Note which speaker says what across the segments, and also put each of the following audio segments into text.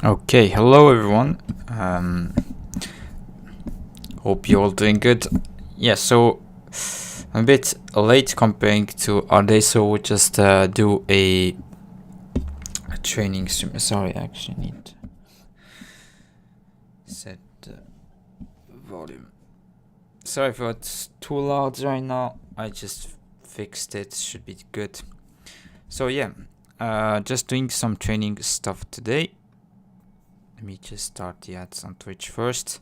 Speaker 1: Okay, hello everyone. Hope you're all doing good. Yeah, so I'm a bit late comparing to our day, so we'll just do a training stream. Sorry, I actually need to set the volume. Sorry if it's too loud right now. I just fixed it. Should be good. So yeah, just doing some training stuff today. Let me just start the ads on Twitch first.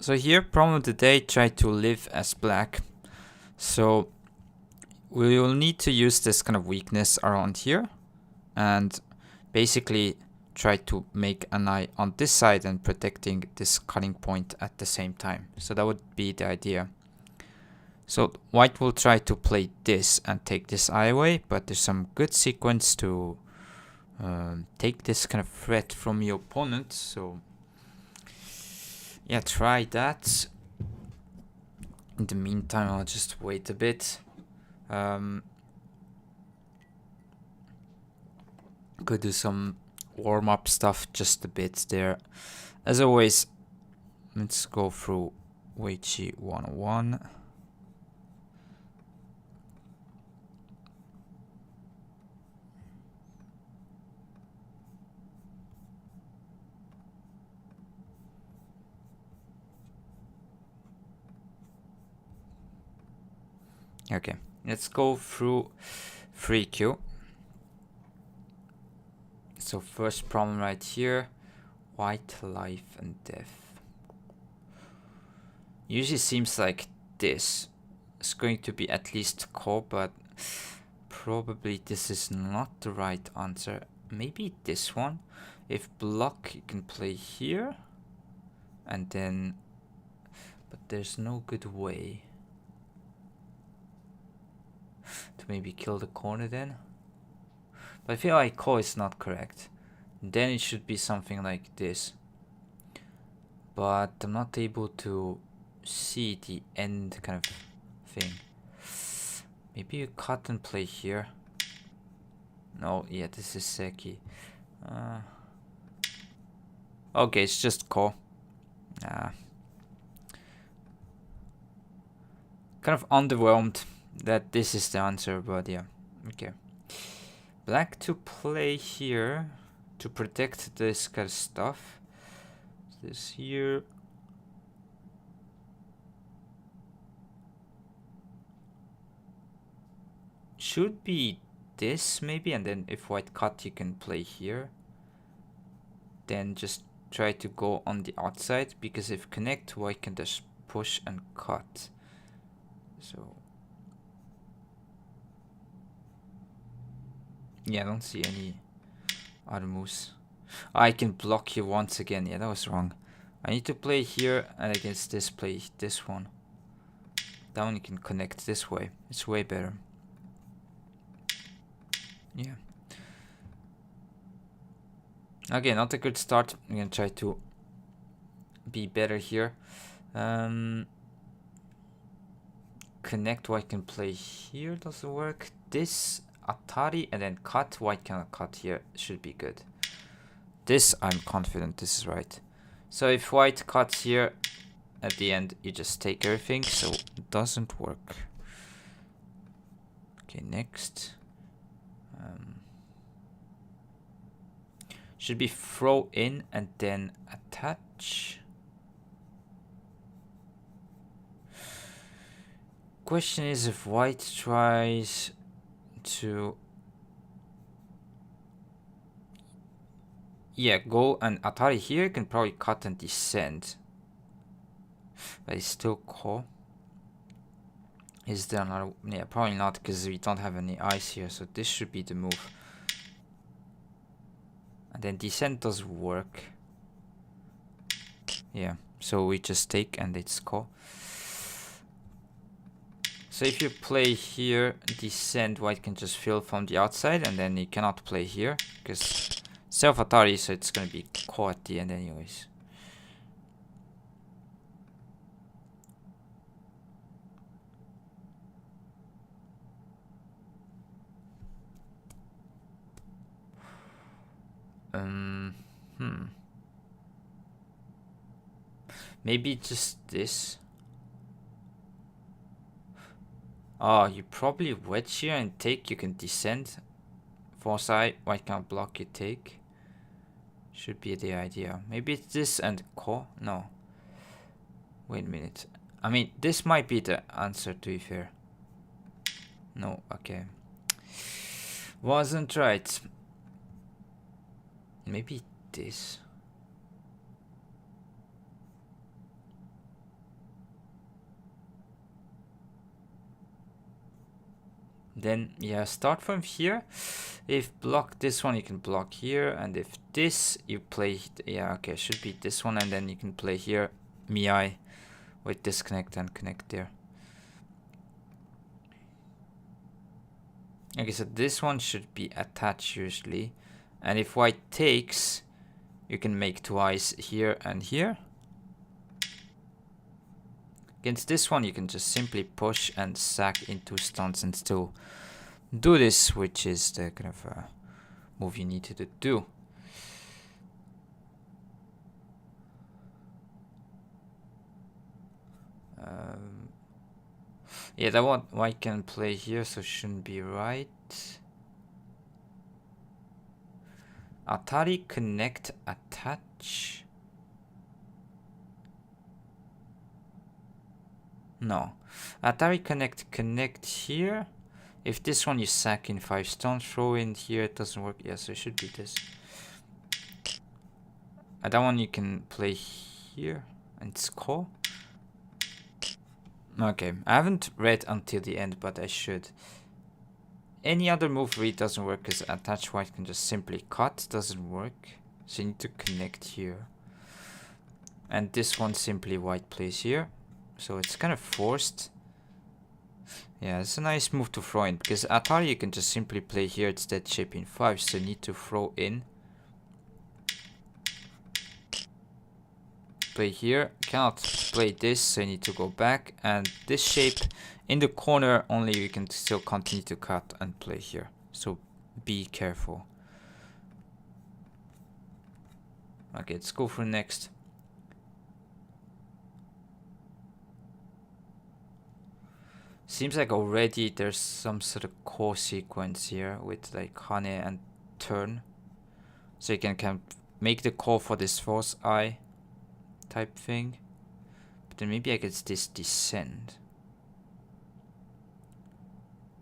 Speaker 1: So here, problem of the day, try to live as black. So we will need to use this kind of weakness around here and basically try to make an eye on this side and protecting this cutting point at the same time. So that would be the idea. So white will try to play this and take this eye away, but there's some good sequence to take this kind of threat from your opponent. So yeah, try that. In the meantime, I'll just wait a bit. Could do some warm-up stuff just a bit there. As always, let's go through weiqi 101. Okay, let's go through 3Q. So first problem right here, white life and death. Usually seems like this. It's going to be at least core, but probably this is not the right answer. Maybe this one. If block, you can play here. And then, but there's no good way to maybe kill the corner then. But I feel like core is not correct. Then it should be something like this. But I'm not able to see the end kind of thing. Maybe you cut and play here. No, yeah, this is Seki. Okay, it's just core. Kind of underwhelmed that this is the answer, but yeah, okay. Black to play here to protect this kind of stuff. This here. Should be this maybe, and then if white cut, you can play here. Then just try to go on the outside, because if connect, white can just push and cut. So yeah, I don't see any other moves. I can block here once again. Yeah, that was wrong. I need to play here, and against this, play this one. That one you can connect this way. It's way better. Yeah. Okay, not a good start. I'm gonna try to be better here. Connect, white can play here, doesn't work. This Atari and then cut, white cannot cut here, should be good. This, I'm confident this is right. So if white cuts here, at the end you just take everything, so it doesn't work. Okay, next. Should be throw in and then attach. Question is if white tries to go and Atari here, you can probably cut and descend. But it's still core. Is there another? Yeah, probably not, because we don't have any eyes here, so this should be the move. And then descent does work. Yeah, so we just take and it's core. So if you play here, descent, white can just fill from the outside, and then you cannot play here, because self Atari, so it's gonna be core at the end anyways. Hmm. Maybe just this. Oh, you probably wedge here and take. You can descend. Force I. White can't block you take. Should be the idea. Maybe it's this and core. No. Wait a minute. I mean, this might be the answer, to be fair. No, okay. Wasn't right. Maybe this. Then, yeah, start from here. If block this one, you can block here. And if this, you play... Yeah, okay, should be this one. And then you can play here. Miai with disconnect and connect there. Okay, so this one should be attached usually. And if white takes, you can make twice here and here. Against this one, you can just simply push and sack into stuns and still do this, which is the kind of move you need to do. Yeah, that one white can play here, so shouldn't be right. Atari connect attach. No. Atari connect here. If this one you sack in 5 stones, throw in here, it doesn't work. Yeah, so it should be this. That one you can play here and score. Okay, I haven't read until the end, but I should. Any other move really doesn't work because attach white can just simply cut, doesn't work. So you need to connect here. And this one simply white plays here. So it's kind of forced. Yeah, it's a nice move to throw in because Atari you can just simply play here, it's dead shape in 5, so you need to throw in. Play here, cannot play this, so you need to go back, and this shape in the corner only you can still continue to cut and play here, so be careful. Okay, let's go for next. Seems like already there's some sort of core sequence here with like Hane and turn, so you can kind of make the call for this force eye type thing. But then maybe I get this descend.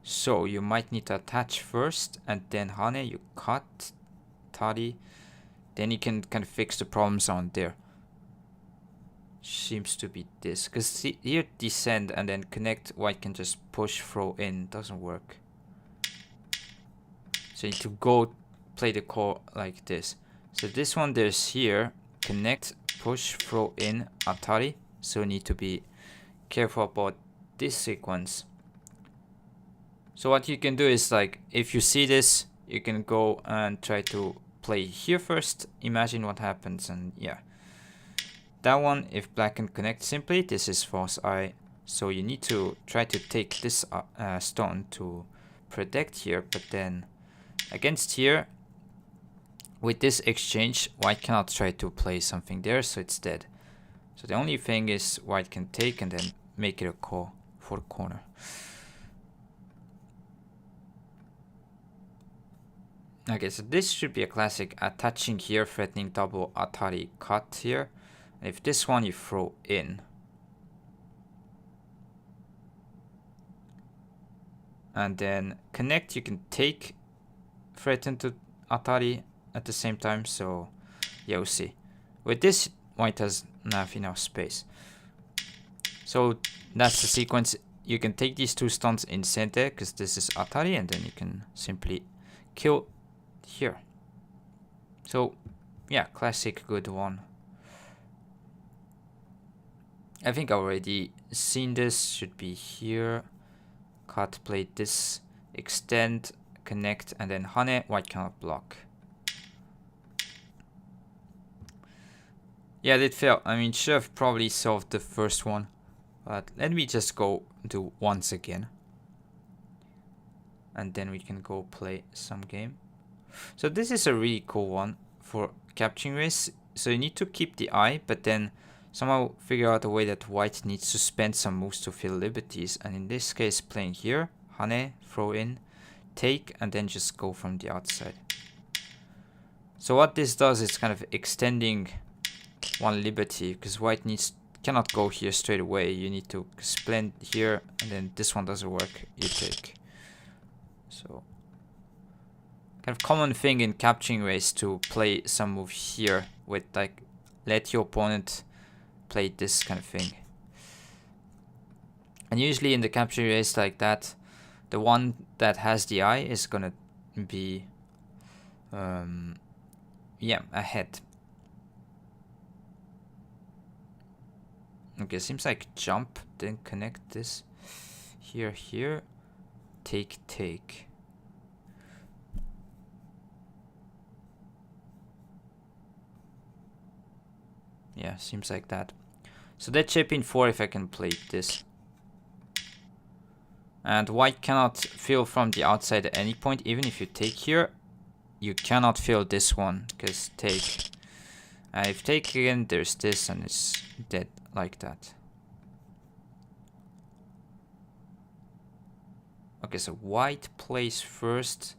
Speaker 1: So you might need to attach first and then Hane, you cut Tari. Then you can kind of fix the problems on there. Seems to be this. Because here descend and then connect, white can just push, throw in. Doesn't work. So you need to go play the core like this. So this one there's here. Connect, push, throw in, Atari. So you need to be careful about this sequence. So what you can do is like, if you see this, you can go and try to play here first. Imagine what happens and yeah. That one, if black can connect simply, this is false eye. So you need to try to take this stone to protect here. But then against here, with this exchange, white cannot try to play something there, so it's dead. So the only thing is white can take and then make it a call for the corner. Okay, so this should be a classic attaching here, threatening double Atari cut here. And if this one you throw in. And then connect, you can take, threaten to Atari at the same time, so yeah, we'll see. With this, white has not enough space. So that's the sequence. You can take these 2 stones in center, because this is Atari, and then you can simply kill here. So yeah, classic good one. I think I already seen this. Should be here. Cut, play this, extend, connect, and then Hane, white cannot block. Yeah, it failed. I mean, should have probably solved the first one. But let me just go do once again. And then we can go play some game. So this is a really cool one. for capturing race. So you need to keep the eye, but then somehow figure out a way that white needs to spend some moves to feel liberties. And in this case, playing here, hane, throw in, take, and then just go from the outside. So what this does is kind of extending one liberty, because white cannot go here straight away. You need to splend here, and then this one doesn't work, you take. So kind of common thing in capturing race to play some move here with like let your opponent play this kind of thing. And usually in the capturing race like that, the one that has the eye is gonna be yeah, ahead. Okay, seems like jump, then connect this here, here, take, take. Yeah, seems like that. So that chip in 4 if I can play this. And white cannot fill from the outside at any point. Even if you take here, you cannot fill this one, because take. If take again, there's this, and it's dead like that. Okay, so white plays first.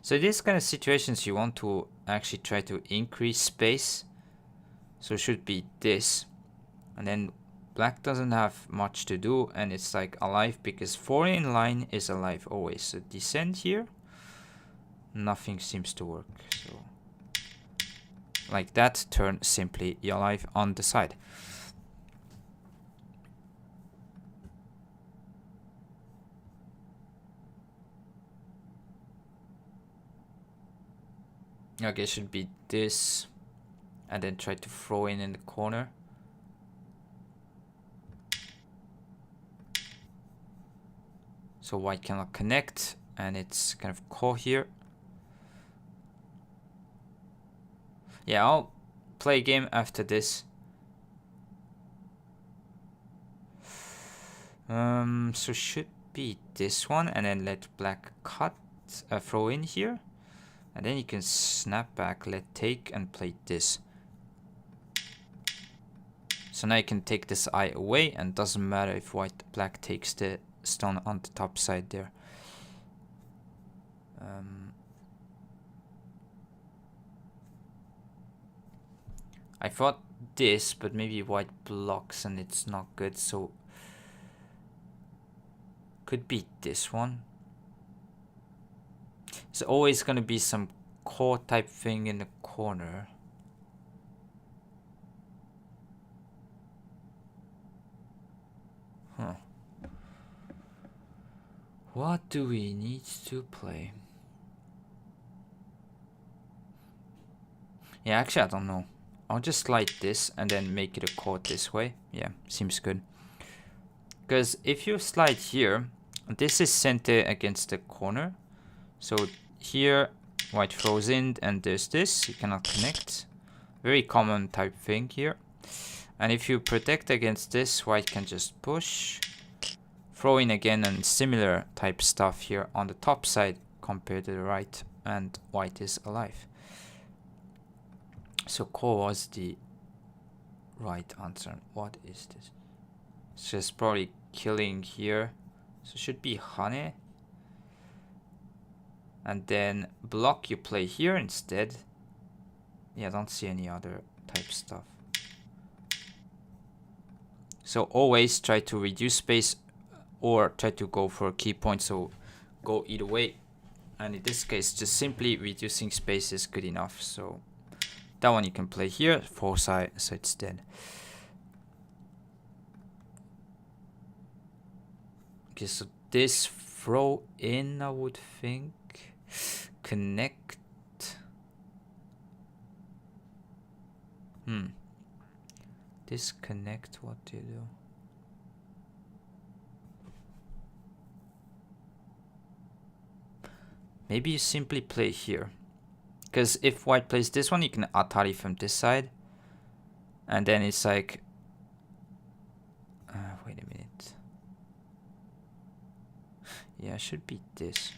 Speaker 1: So these kind of situations you want to actually try to increase space. So it should be this. And then black doesn't have much to do, and it's like alive because 4 in line is alive always. So descend here, nothing seems to work. So like that, turn simply alive on the side. Okay, should be this, and then try to throw in the corner. So white cannot connect, and it's kind of core here. Yeah, I'll play a game after this. So should be this one, and then let black cut, throw in here. And then you can snap back, let take, and play this. So now you can take this eye away, and doesn't matter if black takes the stone on the top side there. I thought this, but maybe white blocks and it's not good, so could be this one. There's always gonna be some core type thing in the corner. Huh. What do we need to play? Yeah, actually I don't know. I'll just slide this and then make it a chord this way. Yeah, seems good. Because if you slide here, this is center against the corner. So here, white throws in, and there's this. You cannot connect. Very common type thing here. And if you protect against this, white can just push. Throw in again, and similar type stuff here on the top side compared to the right. And white is alive. So core was the right answer. What is this? It's just probably killing here. So it should be hane. And then block you play here instead. Yeah, I don't see any other type stuff. So always try to reduce space or try to go for a key point. So go either way. And in this case, just simply reducing space is good enough. So that one you can play here, 4 side, so it's dead. Okay, so this throw in, I would think. Connect. Disconnect, what do you do? Maybe you simply play here. Because if white plays this one, you can atari from this side. And then it's like... wait a minute. Yeah, it should be this.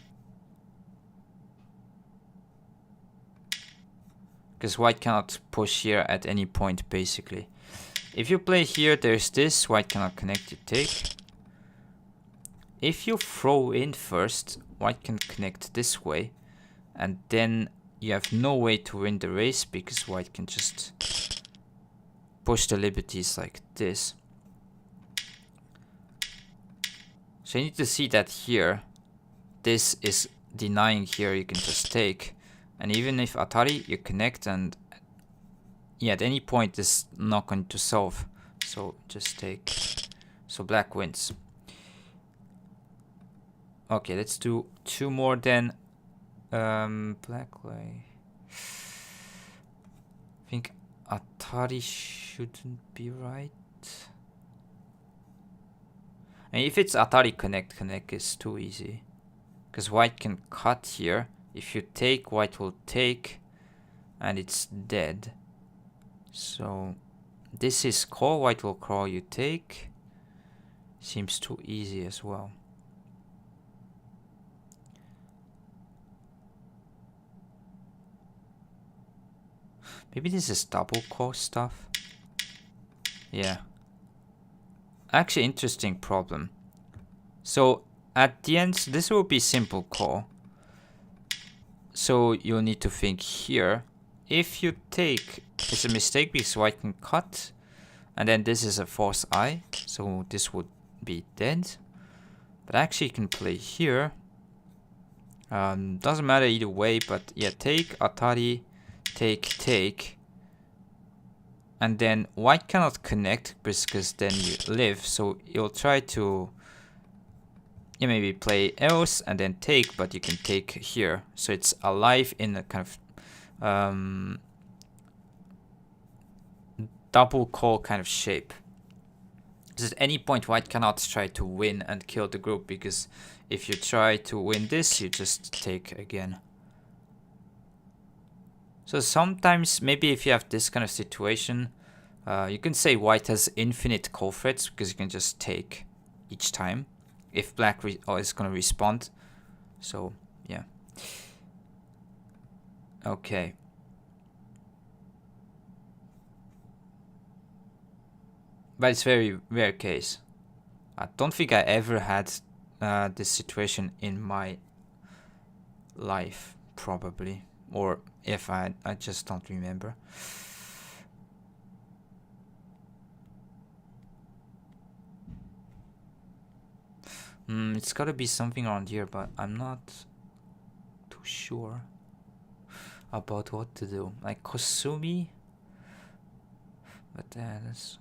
Speaker 1: because white cannot push here at any point, basically. If you play here, there's this, white cannot connect, you take. If you throw in first, white can connect this way, and then you have no way to win the race because white can just push the liberties like this. So you need to see that here, this is denying here, you can just take. And even if Atari, you connect, and yeah, at any point this is not going to solve. So just take. So black wins. Okay, let's do 2 more then. Black like. I think Atari shouldn't be right. And if it's Atari connect is too easy. Because white can cut here. If you take, white will take. And it's dead. So this is call, white will call, you take. Seems too easy as well. Maybe this is double call stuff. Yeah. Actually, interesting problem. So at the end, this will be simple call. So you'll need to think here. If you take, it's a mistake because white can cut. And then this is a false eye. So this would be dead. But actually you can play here. Doesn't matter either way, but yeah, take, Atari, take. And then white cannot connect because then you live. So you'll try to maybe play else and then take, but you can take here. So it's alive in a kind of double call kind of shape. Because at any point white cannot try to win and kill the group, because if you try to win this, you just take again. So sometimes, maybe if you have this kind of situation, you can say white has infinite call threats because you can just take each time if black is going to respond. So, yeah. Okay. But it's very rare case. I don't think I ever had this situation in my life, probably. Or if I just don't remember. It's gotta be something around here, but I'm not too sure about what to do. Like Kosumi? But that's...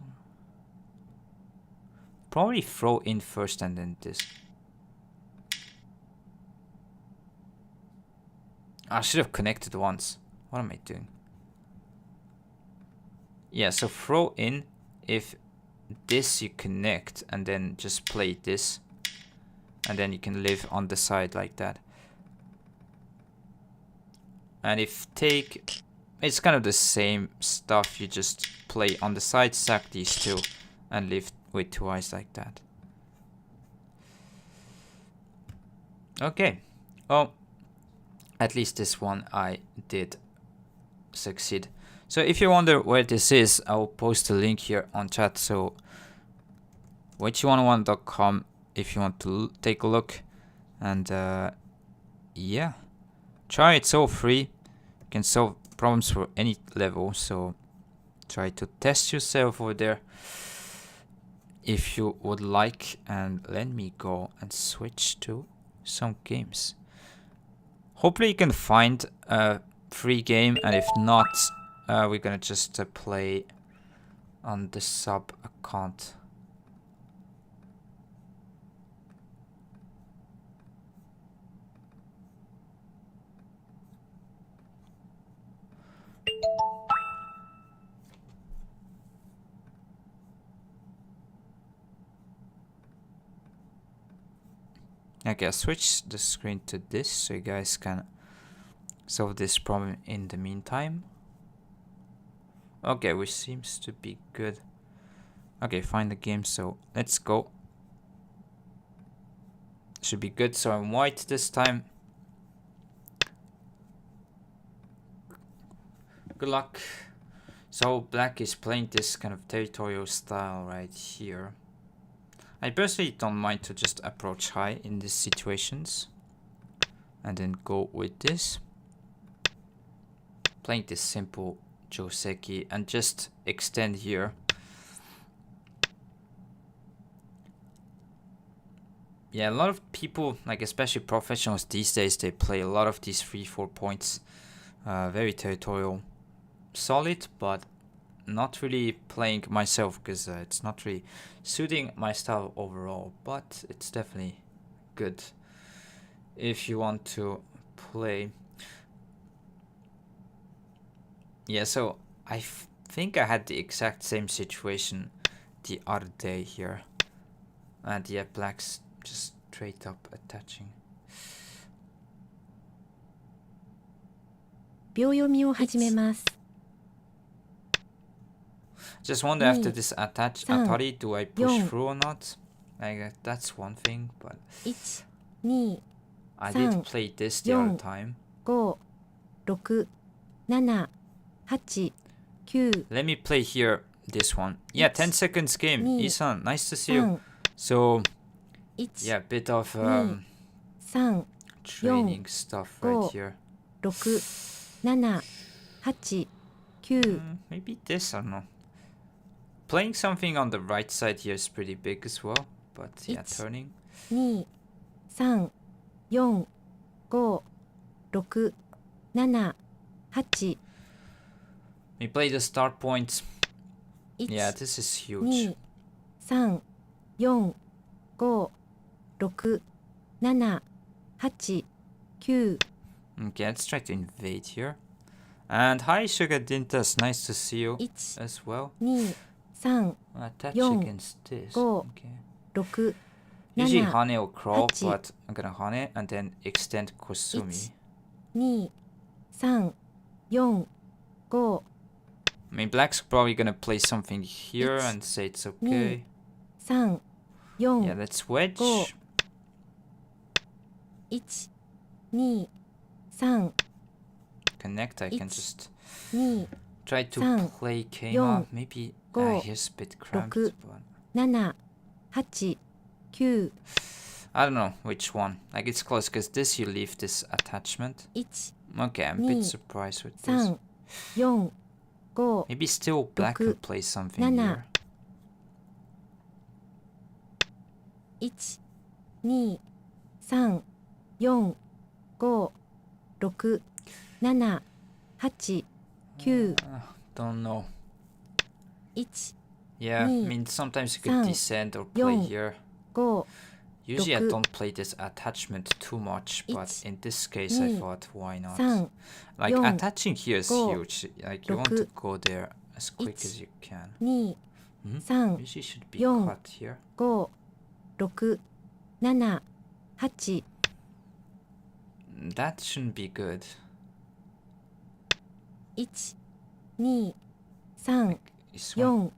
Speaker 1: Probably throw in first and then this. I should have connected once. What am I doing? Yeah, so throw in if this you connect and then just play this. And then you can live on the side like that. And if take, it's kind of the same stuff. You just play on the side, sack these two, and live with 2 eyes like that. Okay. Oh, at least this one I did succeed. So if you wonder where this is, I'll post a link here on chat. So weiqi101.com if you want to take a look. And yeah, try it. It's all free. You can solve problems for any level. So try to test yourself over there if you would like. And let me go and switch to some games. Hopefully you can find a free game, and if not, we're gonna just play on the sub account. Okay, I'll switch the screen to this so you guys can solve this problem in the meantime. Okay, which seems to be good. Okay, find the game, so let's go. Should be good, so I'm white this time. Good luck. So black is playing this kind of territorial style right here. I personally don't mind to just approach high in these situations. And then go with this. Playing this simple joseki and just extend here. Yeah, a lot of people, like especially professionals these days, they play a lot of these 3-4 points. Very territorial. Solid, but not really playing myself because it's not really suiting my style overall. But it's definitely good if you want to play. Yeah, so I think I had the exact same situation the other day here. And yeah, black's just straight up attaching.
Speaker 2: 秒読みを始めます。
Speaker 1: Just wonder after this atari, do I push through or not? Like that's one thing, but
Speaker 2: 1、2、I
Speaker 1: did play this the other time.
Speaker 2: 5、6、7、8、9。
Speaker 1: Let me play here this one. Yeah, 10 seconds game. Isan, nice to see you. So yeah, bit of training stuff right here.
Speaker 2: 6、7、8、9。
Speaker 1: Maybe this, I don't know. Playing something on the right side here is pretty big as well, but yeah, turning.
Speaker 2: 2、3、4、5、6、7、8。
Speaker 1: We play the start points. Yeah, this is huge.
Speaker 2: 2、3、4、5、6、7、8、9。
Speaker 1: Okay, let's try to invade here. And hi, Sugar Dintas, nice to see you as well.
Speaker 2: 2、3、
Speaker 1: Attach
Speaker 2: 4、
Speaker 1: against this.
Speaker 2: 5、
Speaker 1: Okay.
Speaker 2: 6、
Speaker 1: Usually
Speaker 2: 7、
Speaker 1: Hane will crawl,
Speaker 2: 8
Speaker 1: but I'm gonna Hane and then extend Kosumi.
Speaker 2: 2、3、4、5。
Speaker 1: I mean, black's probably gonna play something here and say it's okay.
Speaker 2: 3、4、
Speaker 1: Yeah, let's wedge.
Speaker 2: 1、2、3、
Speaker 1: Connect, I can just
Speaker 2: 2、
Speaker 1: try to
Speaker 2: 3
Speaker 1: play Keima.
Speaker 2: 4
Speaker 1: Maybe
Speaker 2: 5
Speaker 1: here's a bit cramped,
Speaker 2: 6
Speaker 1: but
Speaker 2: 7、8、9、
Speaker 1: I don't know which one. Like it's close because this you leave this attachment.
Speaker 2: 1、
Speaker 1: Okay, I'm a bit surprised with this.
Speaker 2: 3、4、5、
Speaker 1: Maybe still black could play something
Speaker 2: 7
Speaker 1: here.
Speaker 2: 1、2、3、4、5、6、7、8、9、
Speaker 1: Don't know.
Speaker 2: 1、
Speaker 1: Yeah, I
Speaker 2: 2
Speaker 1: mean sometimes you could
Speaker 2: 3
Speaker 1: descend or play
Speaker 2: 4
Speaker 1: here.
Speaker 2: 5、
Speaker 1: Usually I
Speaker 2: 6
Speaker 1: don't play this attachment too much, but
Speaker 2: 1
Speaker 1: in this case I
Speaker 2: 2
Speaker 1: thought why not?
Speaker 2: 3、
Speaker 1: Like
Speaker 2: 4
Speaker 1: attaching here is
Speaker 2: 5
Speaker 1: huge. Like you want to
Speaker 2: 6
Speaker 1: go there as quick
Speaker 2: 1
Speaker 1: as you can.
Speaker 2: 2、 3、
Speaker 1: Usually should be
Speaker 2: 4
Speaker 1: cut here.
Speaker 2: 5、6、7、8、
Speaker 1: That shouldn't be good.
Speaker 2: 1、2、3、
Speaker 1: This one.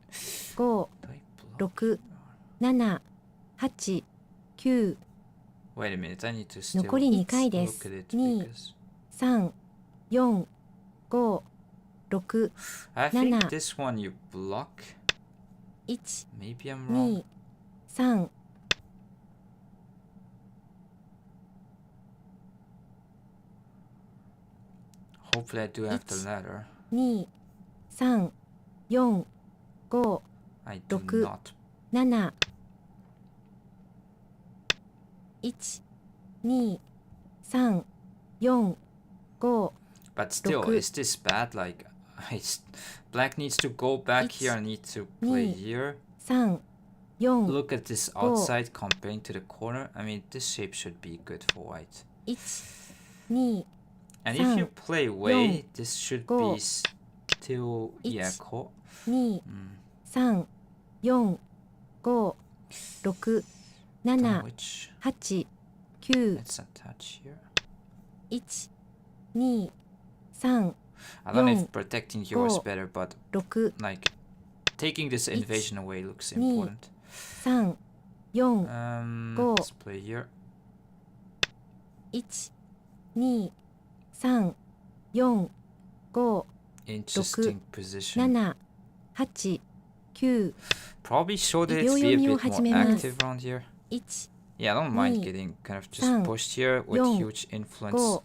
Speaker 2: 4、5、
Speaker 1: Do I block?
Speaker 2: 6、7、8、9、
Speaker 1: Wait a minute, I need to still
Speaker 2: 残り2回で
Speaker 1: look
Speaker 2: す。
Speaker 1: at it
Speaker 2: 2、
Speaker 1: because
Speaker 2: 3、4、5、6、
Speaker 1: I think
Speaker 2: 7
Speaker 1: this one you block.
Speaker 2: 1、
Speaker 1: Maybe I'm wrong.
Speaker 2: 2、3、
Speaker 1: Hopefully I do have the ladder.
Speaker 2: 2、3、4、5、
Speaker 1: I do
Speaker 2: 6
Speaker 1: not.
Speaker 2: 7、1、2、3、4、5、
Speaker 1: But still,
Speaker 2: 6
Speaker 1: is this bad? Like, black needs to go back here. I need to play
Speaker 2: 2
Speaker 1: here.
Speaker 2: 3、4、
Speaker 1: Look at this outside comparing to the corner. I mean, this shape should be good for white.
Speaker 2: 1、2、
Speaker 1: And if you play way,
Speaker 2: 4
Speaker 1: this should
Speaker 2: 5
Speaker 1: be still, yeah, cool.
Speaker 2: 2、3、4、5、6、7、
Speaker 1: Which
Speaker 2: 8、9、
Speaker 1: let's attach here.
Speaker 2: 1、2、3、
Speaker 1: I don't know if
Speaker 2: 4
Speaker 1: protecting here is
Speaker 2: 5
Speaker 1: better, but
Speaker 2: 6、
Speaker 1: like taking this invasion away looks
Speaker 2: 2
Speaker 1: important.
Speaker 2: 3、4、 5
Speaker 1: Let's play here.
Speaker 2: 1、2、3、4、5、
Speaker 1: interesting position.
Speaker 2: 7、8、9、
Speaker 1: Probably should it be a bit more active around here.
Speaker 2: 1、
Speaker 1: Yeah, I don't mind
Speaker 2: 2、
Speaker 1: getting kind of just
Speaker 2: 3、
Speaker 1: pushed here with
Speaker 2: 4、
Speaker 1: huge influence.
Speaker 2: 5、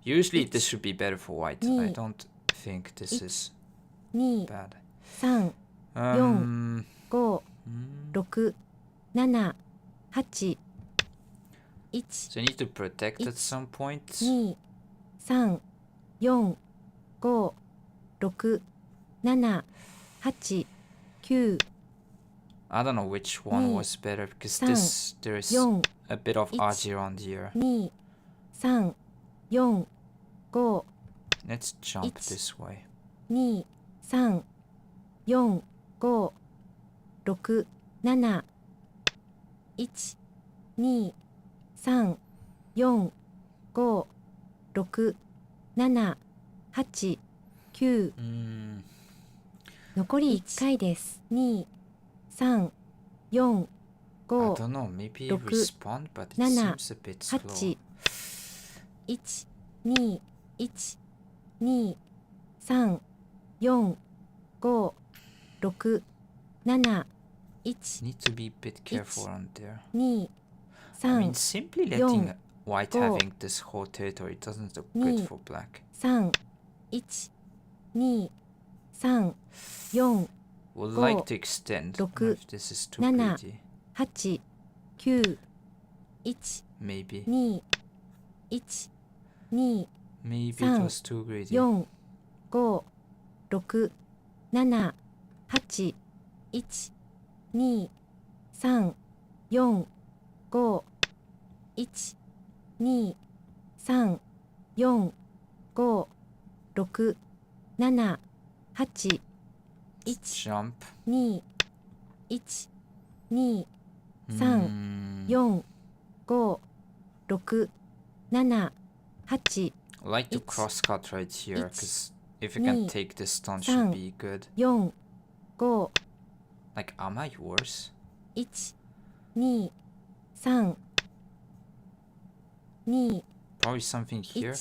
Speaker 1: Usually
Speaker 2: 1、
Speaker 1: this should be better for white.
Speaker 2: 2、
Speaker 1: I don't think this
Speaker 2: 1、
Speaker 1: is
Speaker 2: 2、
Speaker 1: bad.
Speaker 2: 3、
Speaker 1: Um,
Speaker 2: 5、 6、7、8、1、
Speaker 1: so you need to protect at some point.
Speaker 2: 2、3、4、5、6、7、8、9、
Speaker 1: I don't know which one was better because this there's
Speaker 2: 4、
Speaker 1: a bit of
Speaker 2: 1、
Speaker 1: RG around here.
Speaker 2: 2、3、4、5、
Speaker 1: Let's jump
Speaker 2: 1、
Speaker 1: this way.
Speaker 2: 2、3、4、5、6、7、1、2、3、4、5、6、7、8、9、 残り1回です。2、3、4、
Speaker 1: I
Speaker 2: 5、
Speaker 1: don't know, maybe
Speaker 2: 6、
Speaker 1: respond, but it
Speaker 2: 7、
Speaker 1: seems a bit slow.
Speaker 2: 8、1、2、1、2、3、4、5、6、7、1、
Speaker 1: Need to be a bit careful around there.
Speaker 2: 2、
Speaker 1: I mean,
Speaker 2: 3、
Speaker 1: simply letting
Speaker 2: Young.
Speaker 1: white
Speaker 2: Go.
Speaker 1: having this whole territory doesn't look good
Speaker 2: Ni.
Speaker 1: for black.
Speaker 2: 3、1、2、3、4、
Speaker 1: Would
Speaker 2: Go.
Speaker 1: like to extend. I don't know
Speaker 2: 6、
Speaker 1: if this is too
Speaker 2: 7、
Speaker 1: greedy.
Speaker 2: 8、9、1、
Speaker 1: Maybe.
Speaker 2: 2、1、2、
Speaker 1: Maybe it
Speaker 2: 3、
Speaker 1: was too greedy.
Speaker 2: 4、5、6、7、8、1、2、3、4、5、1、2、3、4、5、6、7、8、1、
Speaker 1: Jump.
Speaker 2: 2、1、2、3、4、5、6、7、8、
Speaker 1: I like to
Speaker 2: It's-
Speaker 1: cross cut right here
Speaker 2: it's
Speaker 1: because if you can
Speaker 2: me.
Speaker 1: take this stun
Speaker 2: Sang.
Speaker 1: should be good.
Speaker 2: 4、5、
Speaker 1: Like, am I yours?
Speaker 2: 1、2、3、2、
Speaker 1: Probably something here.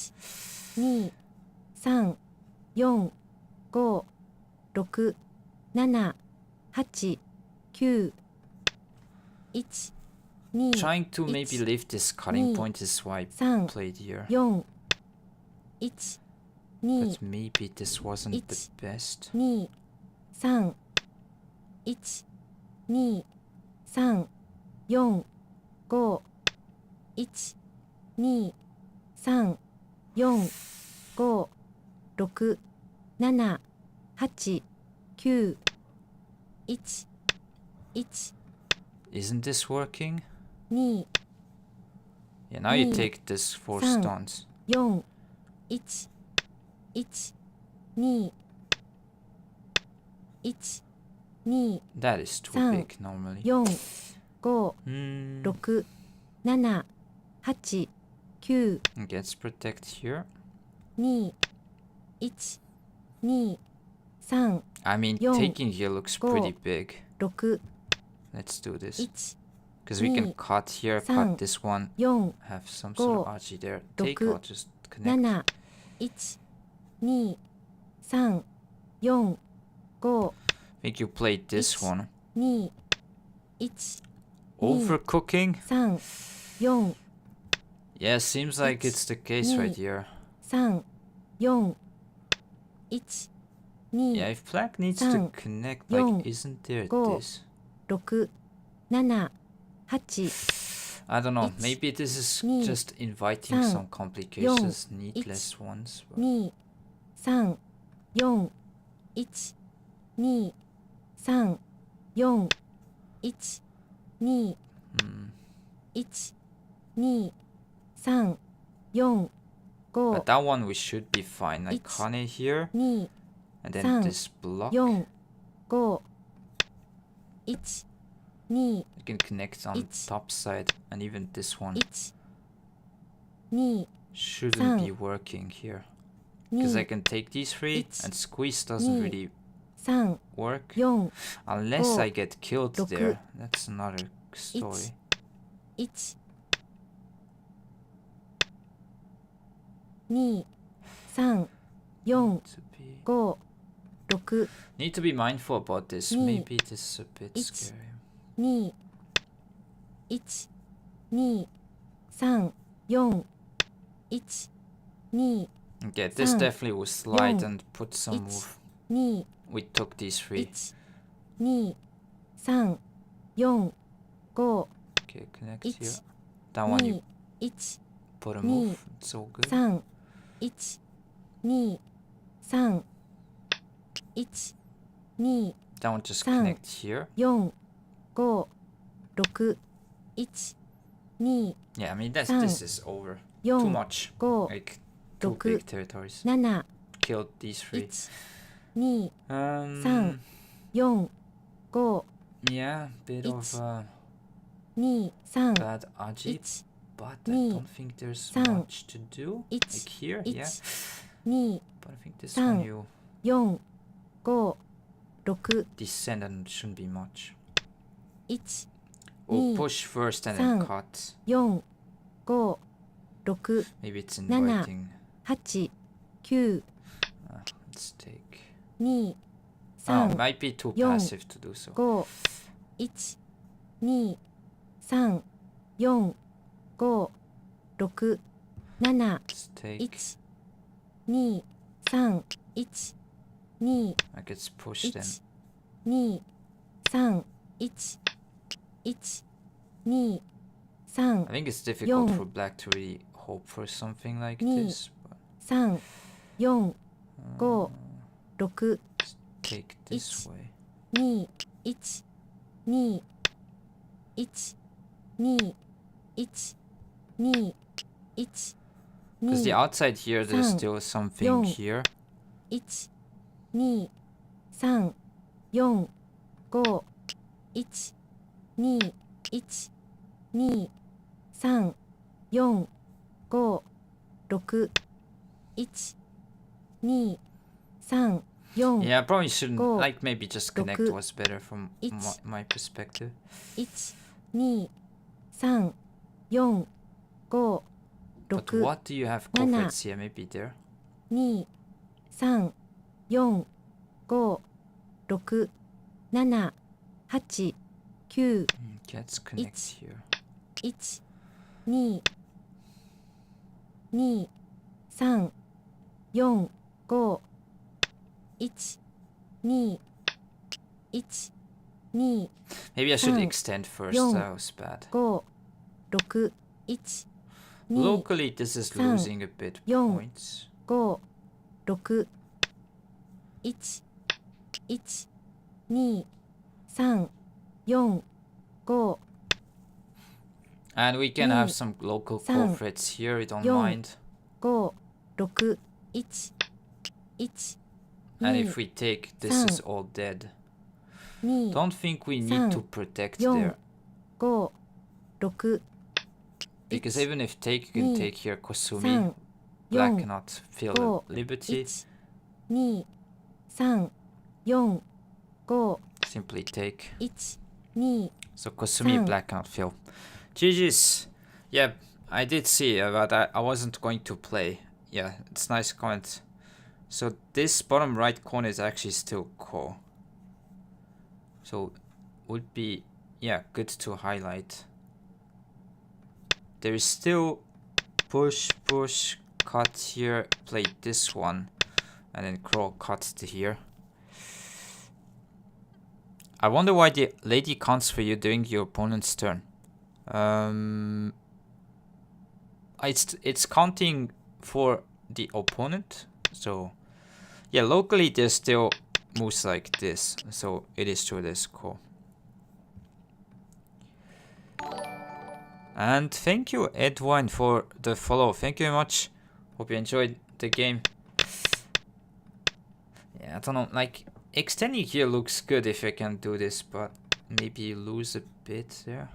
Speaker 2: 1、2、3、4、5、6、7、8、9、1、2、
Speaker 1: Trying to maybe
Speaker 2: It's
Speaker 1: leave this cutting
Speaker 2: me.
Speaker 1: point is why I
Speaker 2: 3、
Speaker 1: played here.
Speaker 2: 4、1、2、
Speaker 1: But maybe this wasn't the
Speaker 2: It's-
Speaker 1: best.
Speaker 2: 2、3、1、2、3、4、5、1、2、3、4、5、6、7、8、9、1、1、
Speaker 1: Isn't this working?
Speaker 2: 2、
Speaker 1: Yeah, now you
Speaker 2: Me.
Speaker 1: take this 4
Speaker 2: Sang.
Speaker 1: stuns.
Speaker 2: 4、1、1、2、1、2、
Speaker 1: That is too
Speaker 2: Sang.
Speaker 1: big normally.
Speaker 2: 4、5、
Speaker 1: Hmm.
Speaker 2: 6、7、8、9、
Speaker 1: Let's protect here.
Speaker 2: 2、1、2、3、
Speaker 1: I mean,
Speaker 2: Young.
Speaker 1: taking here looks
Speaker 2: Go.
Speaker 1: pretty big.
Speaker 2: 6、
Speaker 1: Let's do this.
Speaker 2: 1、
Speaker 1: Because we can
Speaker 2: Me.
Speaker 1: cut here,
Speaker 2: Sang.
Speaker 1: cut this one,
Speaker 2: 4、
Speaker 1: have some
Speaker 2: Go.
Speaker 1: sort of RG there. Take
Speaker 2: Look.
Speaker 1: or just connect.
Speaker 2: 7、1、2、3、4、5、
Speaker 1: I think you played this
Speaker 2: It's-
Speaker 1: one.
Speaker 2: 2、1、
Speaker 1: Overcooking?
Speaker 2: 3、4、
Speaker 1: Yeah, seems like
Speaker 2: It's-
Speaker 1: it's the case right
Speaker 2: Me.
Speaker 1: here.
Speaker 2: 3、4、1、 2、
Speaker 1: Yeah, if black needs to
Speaker 2: Sang.
Speaker 1: connect,
Speaker 2: Young.
Speaker 1: like, isn't there
Speaker 2: Go.
Speaker 1: this?
Speaker 2: 6、7、8、
Speaker 1: I don't know,
Speaker 2: It's-
Speaker 1: maybe this is
Speaker 2: Me.
Speaker 1: just inviting
Speaker 2: Sang.
Speaker 1: some complications, needless ones. but-
Speaker 2: 2、3、4、1、2、3、4、1、2、
Speaker 1: Hmm.
Speaker 2: 1、2、3、4、 5、
Speaker 1: But that one we should be fine. Like
Speaker 2: It's-
Speaker 1: Hane here,
Speaker 2: 2、
Speaker 1: and then
Speaker 2: Sang.
Speaker 1: this block.
Speaker 2: 4、5、1、2、
Speaker 1: You can connect on
Speaker 2: It's-
Speaker 1: top side, and even this one
Speaker 2: 1、2、
Speaker 1: shouldn't
Speaker 2: Sang.
Speaker 1: be working here. Because I
Speaker 2: 2、
Speaker 1: can take these three,
Speaker 2: It's-
Speaker 1: and squeeze doesn't
Speaker 2: Me.
Speaker 1: really
Speaker 2: 3、
Speaker 1: work.
Speaker 2: 4、
Speaker 1: Unless
Speaker 2: Go.
Speaker 1: I get killed
Speaker 2: Look.
Speaker 1: there. That's another story.
Speaker 2: 1、2、3、4、
Speaker 1: To be
Speaker 2: 5 6
Speaker 1: Need to be mindful about this. Maybe this is a bit scary.
Speaker 2: 2 1 2 3 4 1 2
Speaker 1: Okay, this definitely will slide and put some move.
Speaker 2: 2
Speaker 1: We took these 3.
Speaker 2: 1 2 3 4 5
Speaker 1: Okay, connect here.
Speaker 2: 1
Speaker 1: That one
Speaker 2: 2
Speaker 1: you
Speaker 2: 1
Speaker 1: put a move. It's all good.
Speaker 2: 3 1 2 3 1 2
Speaker 1: That one just
Speaker 2: 3
Speaker 1: connect here.
Speaker 2: 4 5 6 1 2
Speaker 1: Yeah, I mean this is over.
Speaker 2: 4
Speaker 1: Too much.
Speaker 2: 5
Speaker 1: Like too
Speaker 2: 6
Speaker 1: big territories.
Speaker 2: 7
Speaker 1: Killed these 3.
Speaker 2: 1 2 3 4 5
Speaker 1: Yeah, bit of
Speaker 2: 2 3
Speaker 1: bad aji,
Speaker 2: 1
Speaker 1: but I
Speaker 2: 2
Speaker 1: don't think there's
Speaker 2: 3
Speaker 1: much to do.
Speaker 2: 1
Speaker 1: Like here,
Speaker 2: 1
Speaker 1: yeah.
Speaker 2: 2
Speaker 1: But I think this
Speaker 2: 3
Speaker 1: one you
Speaker 2: 4 5 6
Speaker 1: descend and shouldn't be much.
Speaker 2: 1
Speaker 1: Or
Speaker 2: 2
Speaker 1: push first and then
Speaker 2: 3
Speaker 1: cut.
Speaker 2: 4 5 6
Speaker 1: Maybe it's
Speaker 2: 7
Speaker 1: inviting.
Speaker 2: 8 9
Speaker 1: Let's take.
Speaker 2: 2
Speaker 1: Oh,
Speaker 2: 3
Speaker 1: might be too
Speaker 2: 4
Speaker 1: passive to do so.
Speaker 2: 5 1 2 3 4 5 6 7
Speaker 1: Let's take.
Speaker 2: 1 2 3 1 2
Speaker 1: I gets pushed in.
Speaker 2: 1 2 3 1 1 2 3
Speaker 1: I think it's difficult
Speaker 2: 4
Speaker 1: for black to really hope for something like
Speaker 2: 2
Speaker 1: this. But
Speaker 2: 3 4 5 6
Speaker 1: take this way.
Speaker 2: 2 1 2 1 2 1 2 1
Speaker 1: Because the
Speaker 2: 2
Speaker 1: outside here, there's
Speaker 2: 3
Speaker 1: still something
Speaker 2: 4
Speaker 1: here.
Speaker 2: 1 2 3 4 5 1 2 1 2 3 4 5 6 1 2 3 4
Speaker 1: Yeah, I probably shouldn't.
Speaker 2: Go.
Speaker 1: Like maybe just connect
Speaker 2: 6
Speaker 1: was better from
Speaker 2: Ich.
Speaker 1: my perspective.
Speaker 2: 1 2 3 4 5
Speaker 1: But
Speaker 2: 6
Speaker 1: what do you have
Speaker 2: 7
Speaker 1: culprits here? Maybe there.
Speaker 2: 2 3 4 5 6 7 8 9
Speaker 1: Let's connect
Speaker 2: Ich.
Speaker 1: here.
Speaker 2: 1 2 2 3 4 5 1 2 1 2
Speaker 1: Maybe I should
Speaker 2: 3
Speaker 1: extend first.
Speaker 2: 4
Speaker 1: That was bad.
Speaker 2: 5 6 1 2
Speaker 1: Locally, this is
Speaker 2: 3
Speaker 1: losing a bit
Speaker 2: 4
Speaker 1: points.
Speaker 2: 5 6 1 1 2 3 4 5
Speaker 1: And we can
Speaker 2: 2
Speaker 1: have some local
Speaker 2: 3
Speaker 1: culprits here. I don't
Speaker 2: 4
Speaker 1: mind.
Speaker 2: 5 6 1 1
Speaker 1: And
Speaker 2: 2
Speaker 1: if we take, this
Speaker 2: 3
Speaker 1: is all dead.
Speaker 2: 2
Speaker 1: Don't think we
Speaker 2: 3
Speaker 1: need to protect
Speaker 2: 4
Speaker 1: there.
Speaker 2: 5 6
Speaker 1: Because
Speaker 2: 1
Speaker 1: even if take, you can
Speaker 2: 2
Speaker 1: take here Kosumi.
Speaker 2: 3
Speaker 1: Black
Speaker 2: 4
Speaker 1: cannot feel
Speaker 2: 5
Speaker 1: the liberty.
Speaker 2: 1 2 3 4 5
Speaker 1: Simply take.
Speaker 2: 1 2
Speaker 1: So Kosumi,
Speaker 2: 3
Speaker 1: black cannot feel. GG's. Yeah, I did see, but I wasn't going to play. Yeah, it's nice comment. So this bottom right corner is actually still core. So would be, yeah, good to highlight. There is still push, push, cut here, play this one, and then crawl cut to here. I wonder why the lady counts for you during your opponent's turn. It's counting for the opponent. So yeah, locally there's still moves like this. So it is true, this cool. And thank you, Edwin, for the follow. Thank you very much. Hope you enjoyed the game. Yeah, I don't know, like extending here looks good if I can do this, but maybe you lose a bit there.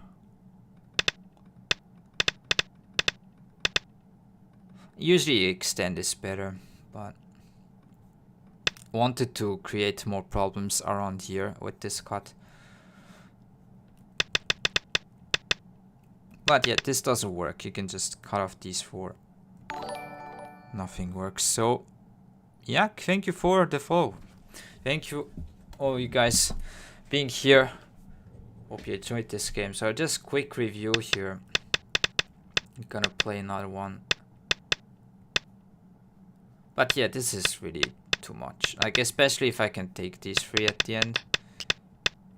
Speaker 1: Usually extend is better, but wanted to create more problems around here with this cut. But yeah, this doesn't work. You can just cut off these 4. Nothing works. So yeah, thank you for the follow. Thank you, all you guys, being here. Hope you enjoyed this game. So just quick review here. I'm gonna play another one. But yeah, this is really too much. Like, especially if I can take these 3 at the end.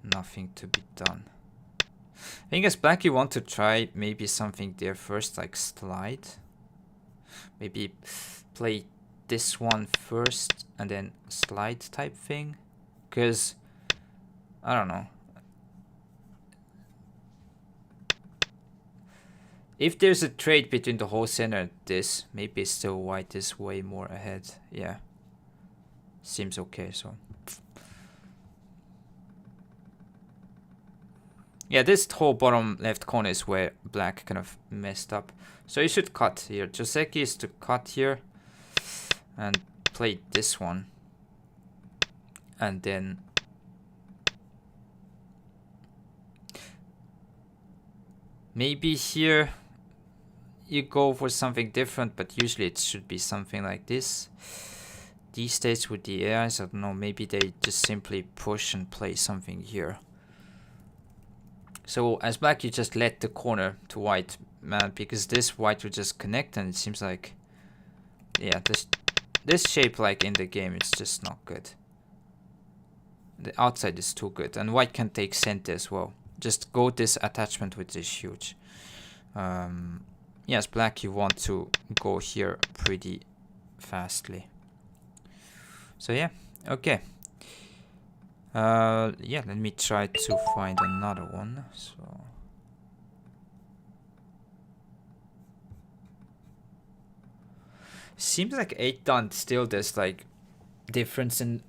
Speaker 1: Nothing to be done. I think as black you want to try maybe something there first, like slide. Maybe play this one first and then slide type thing. Because, I don't know. If there's a trade between the whole center and this, maybe still white is way more ahead. Yeah. Seems okay, so. Yeah, this whole bottom left corner is where black kind of messed up. So you should cut here. Joseki is to cut here and play this one. And then maybe here you go for something different, but usually it should be something like this. These days with the AIs, I don't know, maybe they just simply push and play something here. So as black, you just let the corner to white, man, because this white will just connect, and it seems like, yeah, this shape, like in the game, is just not good. The outside is too good, and white can take center as well. Just go this attachment, which is huge. Yes, black, you want to go here pretty fastly. So yeah, okay. Yeah, let me try to find another one. So seems like 8 done still there's like difference in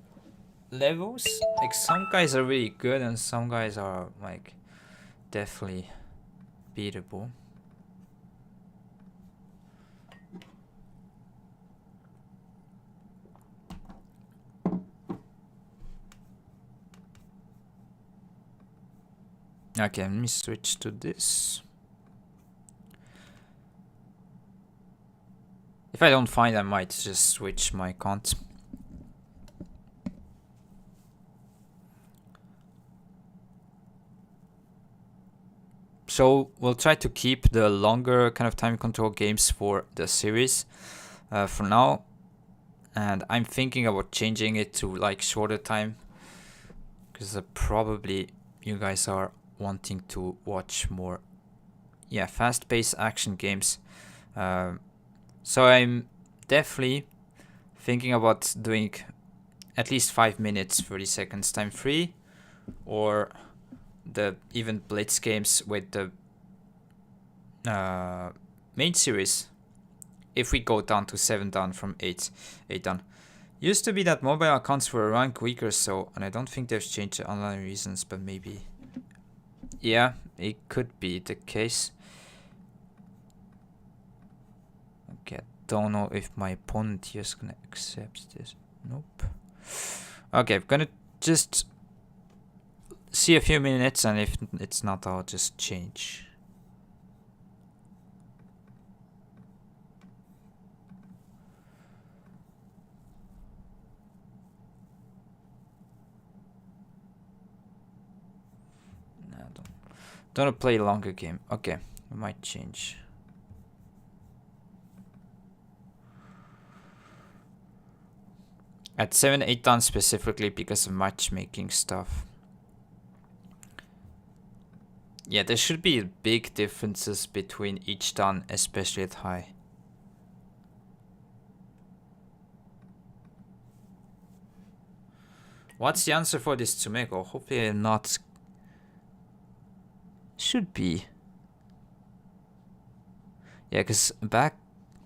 Speaker 1: levels. Like some guys are really good and some guys are like definitely beatable. Okay, let me switch to this. If I don't find, I might just switch my account. So we'll try to keep the longer kind of time control games for the series for now. And I'm thinking about changing it to like shorter time. Because probably you guys are wanting to watch more, yeah, fast-paced action games. So I'm definitely thinking about doing at least 5 minutes, 30 seconds time free, or the even blitz games with the main series. If we go down to 7 down from 8 down. Used to be that mobile accounts were rank weaker, so, and I don't think they've changed the online reasons, but maybe. Yeah, it could be the case. Okay, I don't know if my opponent here is gonna accept this. Nope. Okay, I'm gonna just see a few minutes, and if it's not, I'll just change. Don't play a longer game. Okay, I might change. At 7, 8 done specifically because of matchmaking stuff. Yeah, there should be big differences between each done, especially at high. What's the answer for this Tsumeko? Hopefully not. Should be. Yeah, because back,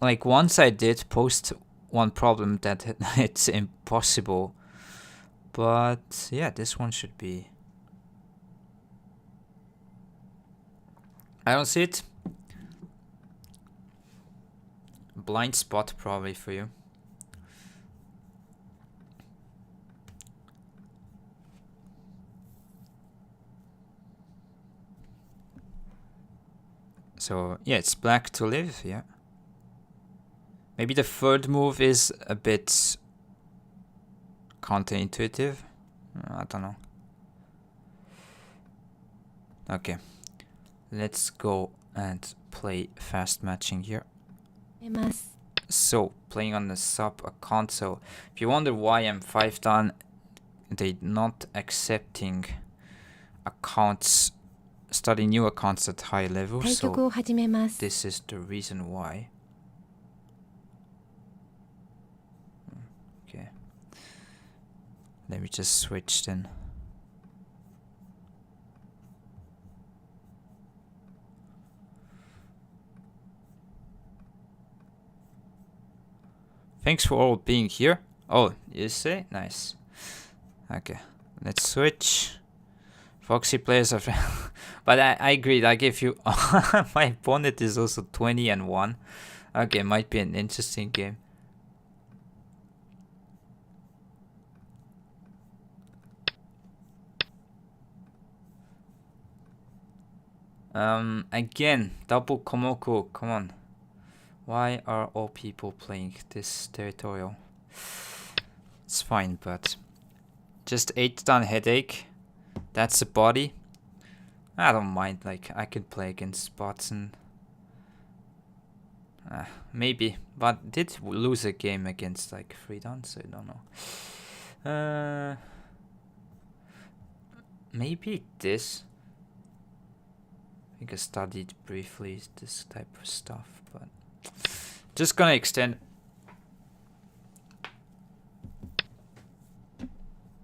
Speaker 1: like once I did post one problem that it's impossible. But yeah, this one should be. I don't see it. Blind spot probably for you. So yeah, it's black to live, yeah. Maybe the third move is a bit counterintuitive. I don't know. Okay, let's go and play fast matching here.
Speaker 2: めます
Speaker 1: So, playing on the sub account. So, if you wonder why I'm 5 down, they're not accepting accounts, starting new accounts at high level.
Speaker 2: 対局
Speaker 1: So,
Speaker 2: を始めます
Speaker 1: this is the reason why. Okay. Let me just switch then. Thanks for all being here. Oh, you say? Nice. Okay, let's switch. Foxy players are... but I agree, like if you... my opponent is also 20-1. Okay, might be an interesting game. Again, double Komoko, come on. Why are all people playing this territorial? It's fine, but just 8 down headache. That's the body. I don't mind, like I could play against bots and maybe, but did lose a game against like 3 down, so I don't know. Maybe this. I think I studied briefly this type of stuff, but just gonna extend.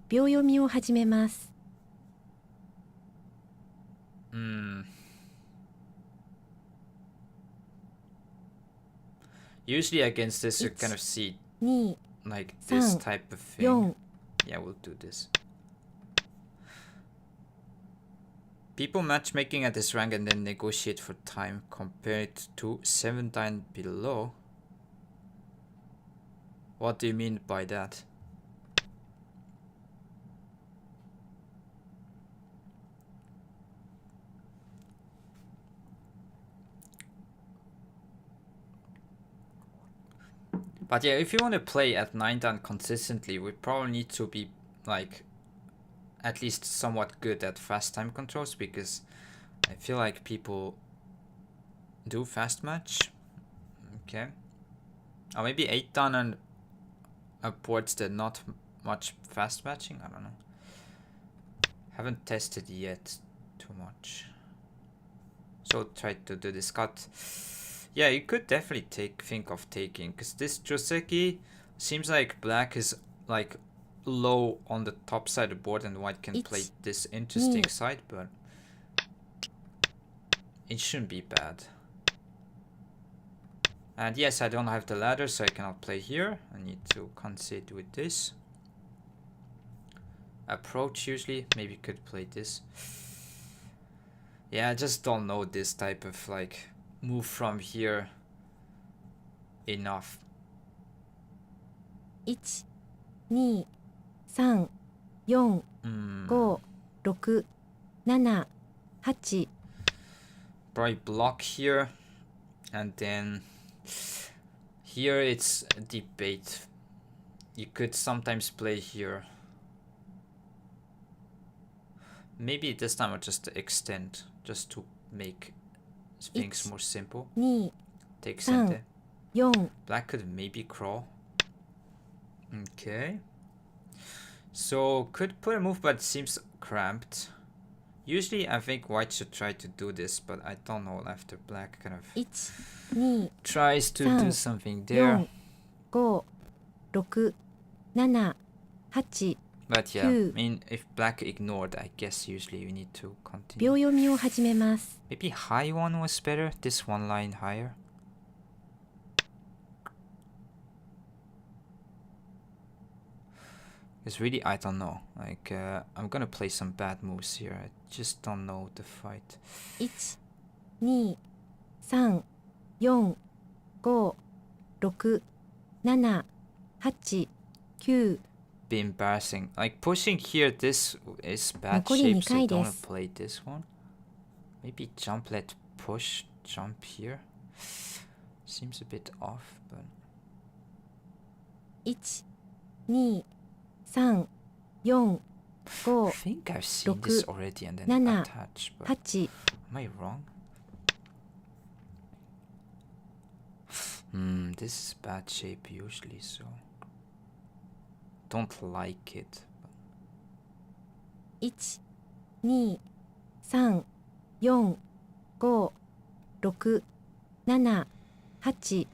Speaker 2: 秒読みを始めます
Speaker 1: Usually against this you kind of see
Speaker 2: 2
Speaker 1: like this type of thing.
Speaker 2: 4
Speaker 1: Yeah, we'll do this. People matchmaking at this rank and then negotiate for time compared to 7 down below. What do you mean by that? But yeah, if you want to play at 9 down consistently, we probably need to be like at least somewhat good at fast time controls, because I feel like people do fast match. Okay. Or maybe 8 down and upwards, they're not much fast matching. I don't know. Haven't tested yet too much. So try to do this cut. Yeah, you could definitely think of taking, because this Joseki seems like black is like low on the top side of the board and white can play this interesting side, but it shouldn't be bad. And yes, I don't have the ladder, so I cannot play here. I need to concede with this. Approach usually, maybe could play this. Yeah, I just don't know this type of like move from here enough.
Speaker 2: 1 2 3 4 5 6 7 8
Speaker 1: Probably block here, and then here it's a debate. You could sometimes play here. Maybe this time I'll just extend, just to make things more simple.
Speaker 2: 2
Speaker 1: Take
Speaker 2: 3
Speaker 1: center.
Speaker 2: 4
Speaker 1: Black could maybe crawl. Okay. So could put a move, but it seems cramped. Usually I think white should try to do this, but I don't know after black kind of
Speaker 2: 1 2
Speaker 1: tries to do something there.
Speaker 2: 4 5 6 7 8
Speaker 1: But yeah, I mean, if black ignored, I guess usually you need to
Speaker 2: 秒
Speaker 1: continue.
Speaker 2: 読みを始めます
Speaker 1: Maybe high one was better, this one line higher. It's really, I don't know. Like, I'm gonna play some bad moves here. I just don't know the fight.
Speaker 2: 1 2 3 4 5 6 7 8 9
Speaker 1: Be embarrassing. Like, pushing here, this is bad
Speaker 2: 残り
Speaker 1: shape,
Speaker 2: 2
Speaker 1: so
Speaker 2: 回
Speaker 1: don't
Speaker 2: で
Speaker 1: wanna
Speaker 2: す
Speaker 1: play this one. Maybe jump, let push, jump here. Seems a bit off, but...
Speaker 2: 1 2 3、4、I 5、
Speaker 1: think I've seen this already and then
Speaker 2: 7、
Speaker 1: attach, but
Speaker 2: 8、
Speaker 1: am I wrong? This is bad shape usually, so don't like it.
Speaker 2: 1、2、3、4、5、6、7、8。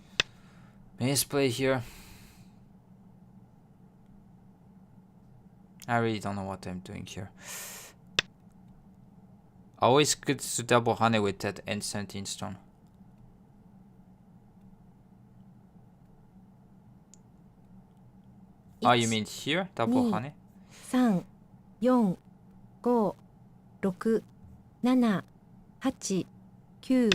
Speaker 1: Misplay here. I really don't know what I'm doing here. Always good to double honey with that N17 stone. Oh, you mean here? Double honey?
Speaker 2: 3、4、5、6、7、8、9。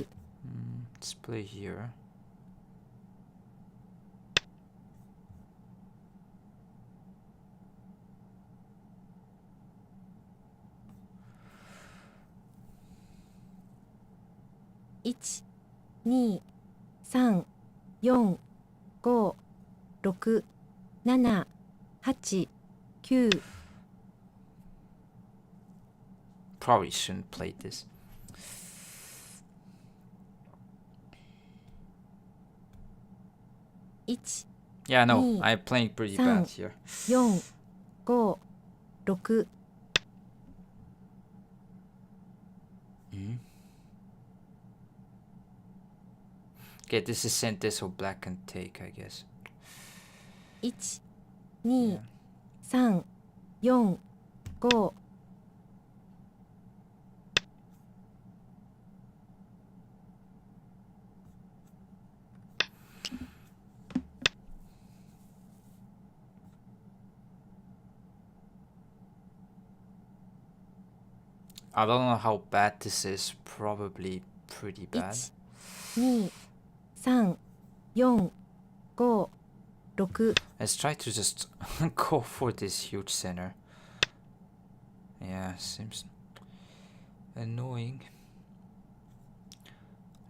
Speaker 1: Let's play here.1、2、3、4、5、6、7、8、9。 Probably shouldn't play this.
Speaker 2: 1、
Speaker 1: Yeah, no,
Speaker 2: 2、
Speaker 1: I'm playing pretty
Speaker 2: 3、
Speaker 1: bad here.
Speaker 2: 4、5、6。
Speaker 1: Okay, this is sent this so black can take, I guess.
Speaker 2: 1、2、3、4、5。
Speaker 1: I don't know how bad this is. Probably pretty bad.
Speaker 2: 1、2、3、4、5、6。
Speaker 1: Let's try to just go for this huge center. Yeah, seems annoying.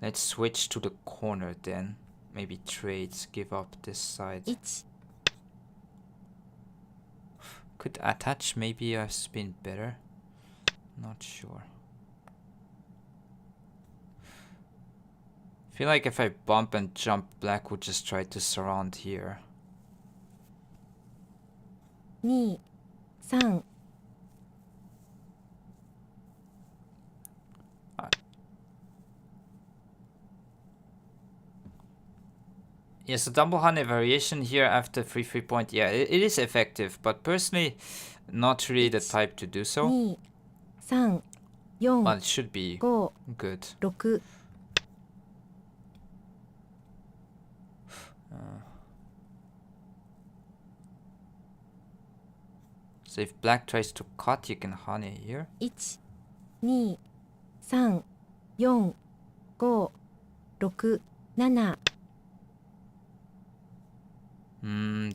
Speaker 1: Let's switch to the corner then. Maybe trades, give up this side.
Speaker 2: 1、
Speaker 1: Could attach maybe have been better. Not sure. Feel like if I bump and jump, black would just try to surround here.
Speaker 2: 2、3。
Speaker 1: Yes, the double honey variation here after 3 point. Yeah, it is effective, but personally, not really the type to do so.
Speaker 2: 2、3、4、
Speaker 1: But it should be
Speaker 2: 5、
Speaker 1: good.
Speaker 2: 6。
Speaker 1: So if black tries to cut, you can honey here.
Speaker 2: 1、2、3、4、5、6、7。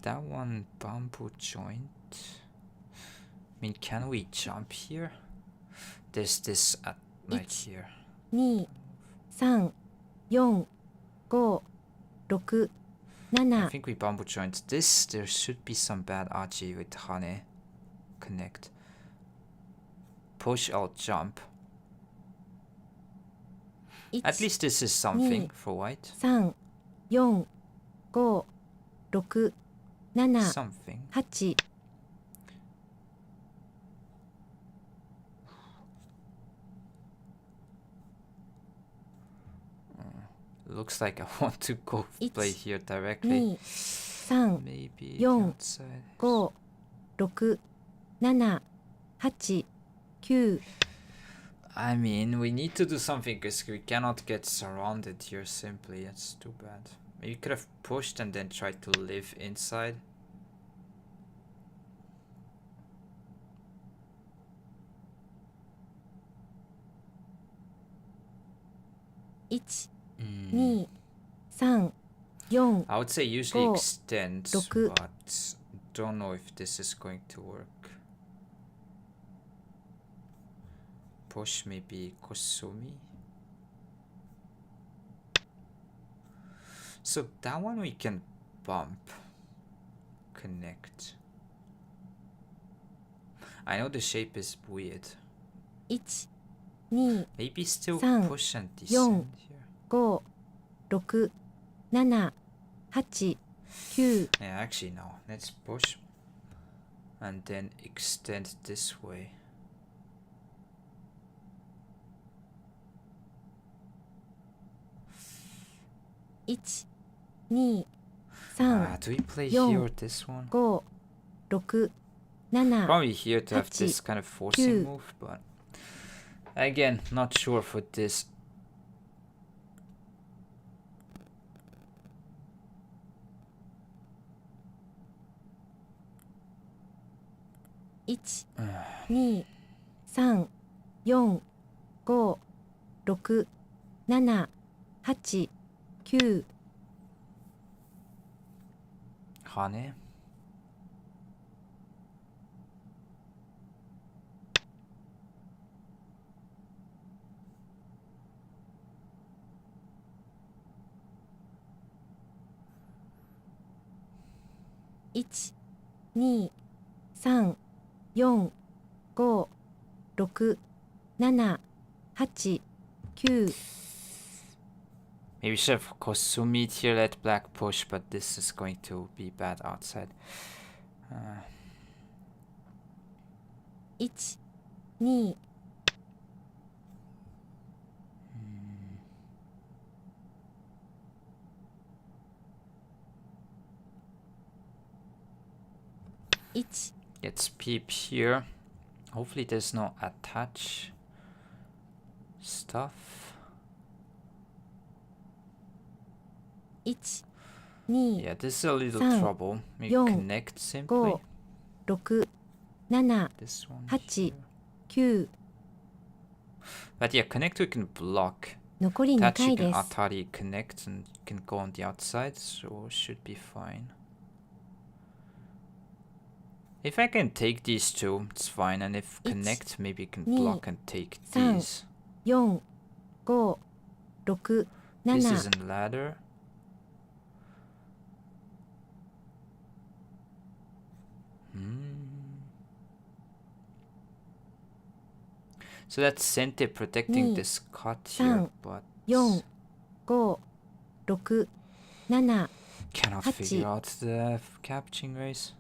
Speaker 1: That one bamboo joint. I mean, can we jump here? There's this right here.
Speaker 2: 2、3、4、5、6、I 7。
Speaker 1: think we bamboo joint this. There should be some bad RG with honey. Connect. Push, I'll jump. At least this is something for white.
Speaker 2: 3、4、5、6、7、
Speaker 1: Something.
Speaker 2: 8。
Speaker 1: Looks like I want to go play here
Speaker 2: 2、
Speaker 1: directly.
Speaker 2: 3、
Speaker 1: Maybe
Speaker 2: 4、
Speaker 1: outside.
Speaker 2: 5、6、7、8、9。
Speaker 1: I mean, we need to do something because we cannot get surrounded here simply. It's too bad. Maybe could have pushed and then tried to live inside.
Speaker 2: 1、2、3、4。
Speaker 1: I would say usually
Speaker 2: 5、
Speaker 1: extend,
Speaker 2: 6。
Speaker 1: but don't know if this is going to work. Push maybe Kosumi. So that one we can bump. Connect. I know the shape is weird.
Speaker 2: 1、2、
Speaker 1: Maybe still
Speaker 2: 3、
Speaker 1: push and
Speaker 2: 4、
Speaker 1: descend here.
Speaker 2: 5、6、7、8、9、
Speaker 1: Yeah, actually no. Let's push and then extend this way.
Speaker 2: 1、2、3、
Speaker 1: Do we play
Speaker 2: 4、
Speaker 1: here or this one?
Speaker 2: 5、6、7、
Speaker 1: Probably here to have this kind of forcing
Speaker 2: 9
Speaker 1: move, but again, not sure for this.
Speaker 2: 1、2、3、4、5、6、7、8、9、
Speaker 1: Hane.
Speaker 2: 1、2、3、4、5、6、7、8、9
Speaker 1: Maybe we should have Kosumi here, let black push, but this is going to be bad outside.
Speaker 2: 1、2、1、
Speaker 1: Let's peep here. Hopefully there's no attach stuff.
Speaker 2: 1、2、
Speaker 1: Yeah, this is a little
Speaker 2: 3
Speaker 1: trouble. Maybe
Speaker 2: 4
Speaker 1: connect simply.
Speaker 2: 5、6、7、
Speaker 1: This one
Speaker 2: 8、
Speaker 1: here.
Speaker 2: 9
Speaker 1: But yeah, connect we can block.
Speaker 2: 残り2
Speaker 1: Attach
Speaker 2: 回
Speaker 1: you can
Speaker 2: です
Speaker 1: Atari connect and you can go on the outside, so should be fine. If I can take these two, it's fine, and if connect, maybe you can block and take these.
Speaker 2: 4、5、6、
Speaker 1: This
Speaker 2: 7
Speaker 1: isn't ladder. So that's Sente protecting this cut here, but
Speaker 2: 4、5、6、7
Speaker 1: cannot figure out the capturing race.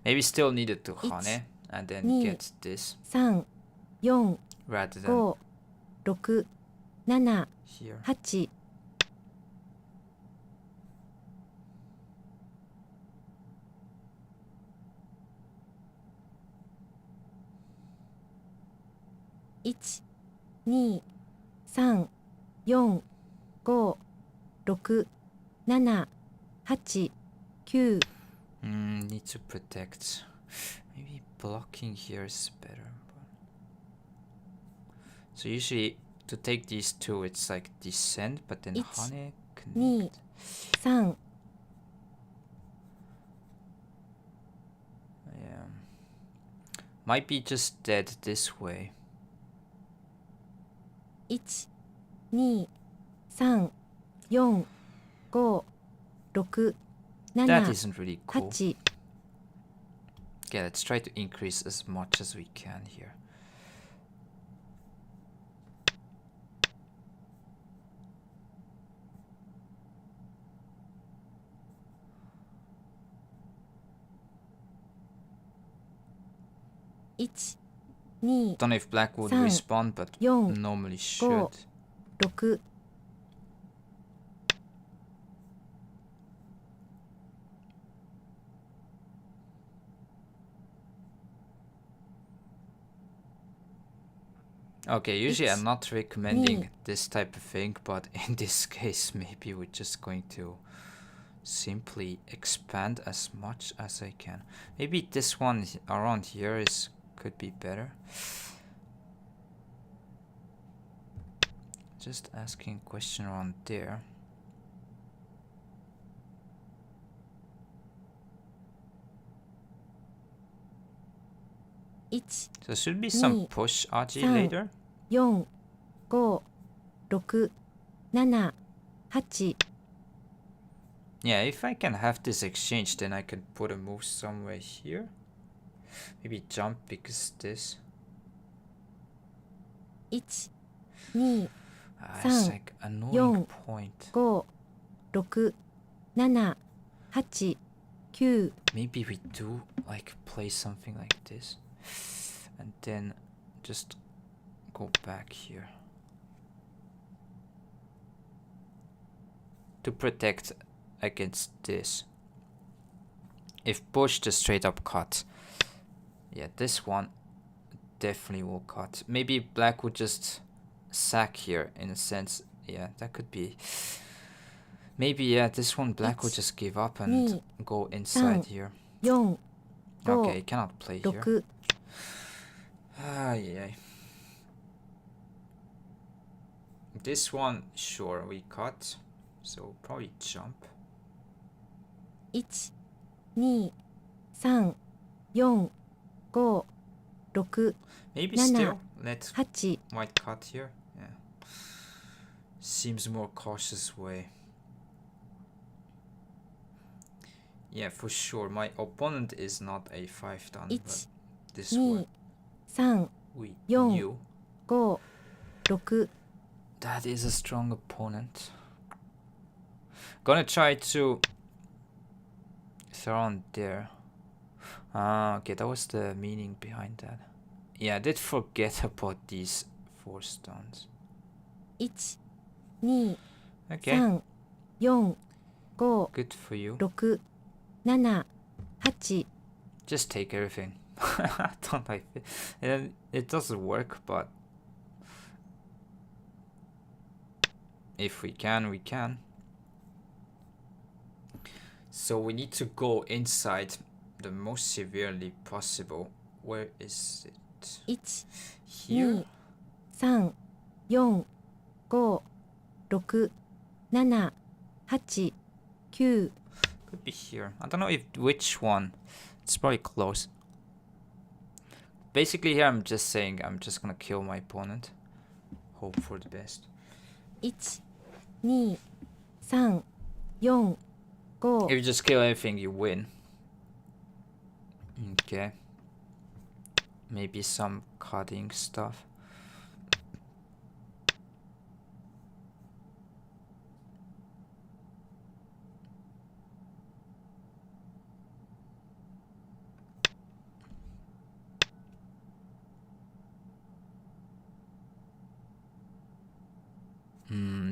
Speaker 1: Maybe still needed to Hane and then
Speaker 2: 2
Speaker 1: get this
Speaker 2: 3、4、
Speaker 1: rather than
Speaker 2: 5、6、7、
Speaker 1: here.
Speaker 2: 8 1、2、3、4、5、6、7、8、9
Speaker 1: Need to protect. Maybe blocking here is better. So usually to take these two, it's like descend, but then Hane
Speaker 2: 2、
Speaker 1: connect.
Speaker 2: 3
Speaker 1: Yeah. Might be just dead this way.
Speaker 2: 1、2、3、4、5、6、
Speaker 1: That
Speaker 2: 7、
Speaker 1: isn't really cool.
Speaker 2: 8
Speaker 1: Okay, let's try to increase as much as we can here.1、2、 Don't know if black would
Speaker 2: 3
Speaker 1: respond, but
Speaker 2: 4
Speaker 1: normally should.
Speaker 2: 6
Speaker 1: Okay, usually I'm not recommending
Speaker 2: 2
Speaker 1: this type of thing, but in this case maybe we're just going to simply expand as much as I can. Maybe this one around here is could be better. Just asking a question around there. So should be some push RG later.
Speaker 2: 4、5、6、7、8
Speaker 1: Yeah, if I can have this exchange, then I can put a move somewhere here. Maybe jump because this.
Speaker 2: 1、2、It's 3、like
Speaker 1: annoying
Speaker 2: 4、
Speaker 1: point.
Speaker 2: 5、6、7、8、9。
Speaker 1: Maybe we do like play something like this. And then just go back here. To protect against this. If pushed a straight up cut. Yeah, this one definitely will cut. Maybe black would just sack here in a sense. Yeah, that could be. Maybe, yeah, this one black would just give up and go inside here.
Speaker 2: 4、Okay, 5、
Speaker 1: cannot play here.
Speaker 2: 6。
Speaker 1: Ah, yeah. This one, sure, we cut. So probably jump.
Speaker 2: 1、2、3、4、5、6、
Speaker 1: Maybe
Speaker 2: 7、
Speaker 1: still. Let's
Speaker 2: 8。
Speaker 1: white cut here. Yeah. Seems more cautious way. Yeah, for sure. My opponent is not a 5 done, but this
Speaker 2: 2、
Speaker 1: one
Speaker 2: 3、
Speaker 1: we
Speaker 2: 4、
Speaker 1: knew.
Speaker 2: 5、6。
Speaker 1: That is a strong opponent. Gonna try to throw on there. Ah, okay, that was the meaning behind that. Yeah, I did forget about these 4 stones.
Speaker 2: 1、2、
Speaker 1: Okay,
Speaker 2: 3、4、5、
Speaker 1: good for you.
Speaker 2: 6、7、8。
Speaker 1: Just take everything. I don't like it. It doesn't work, but if we can, we can. So we need to go inside the most severely possible. Where is it?
Speaker 2: 1、
Speaker 1: Here?
Speaker 2: 2、3、4、5、6、7、8、9。
Speaker 1: Could be here. I don't know if which one. It's probably close. Basically here I'm just saying I'm just gonna kill my opponent. Hope for the best.
Speaker 2: 1、2、3、4、5。
Speaker 1: If you just kill everything, you win. Okay. Maybe some cutting stuff.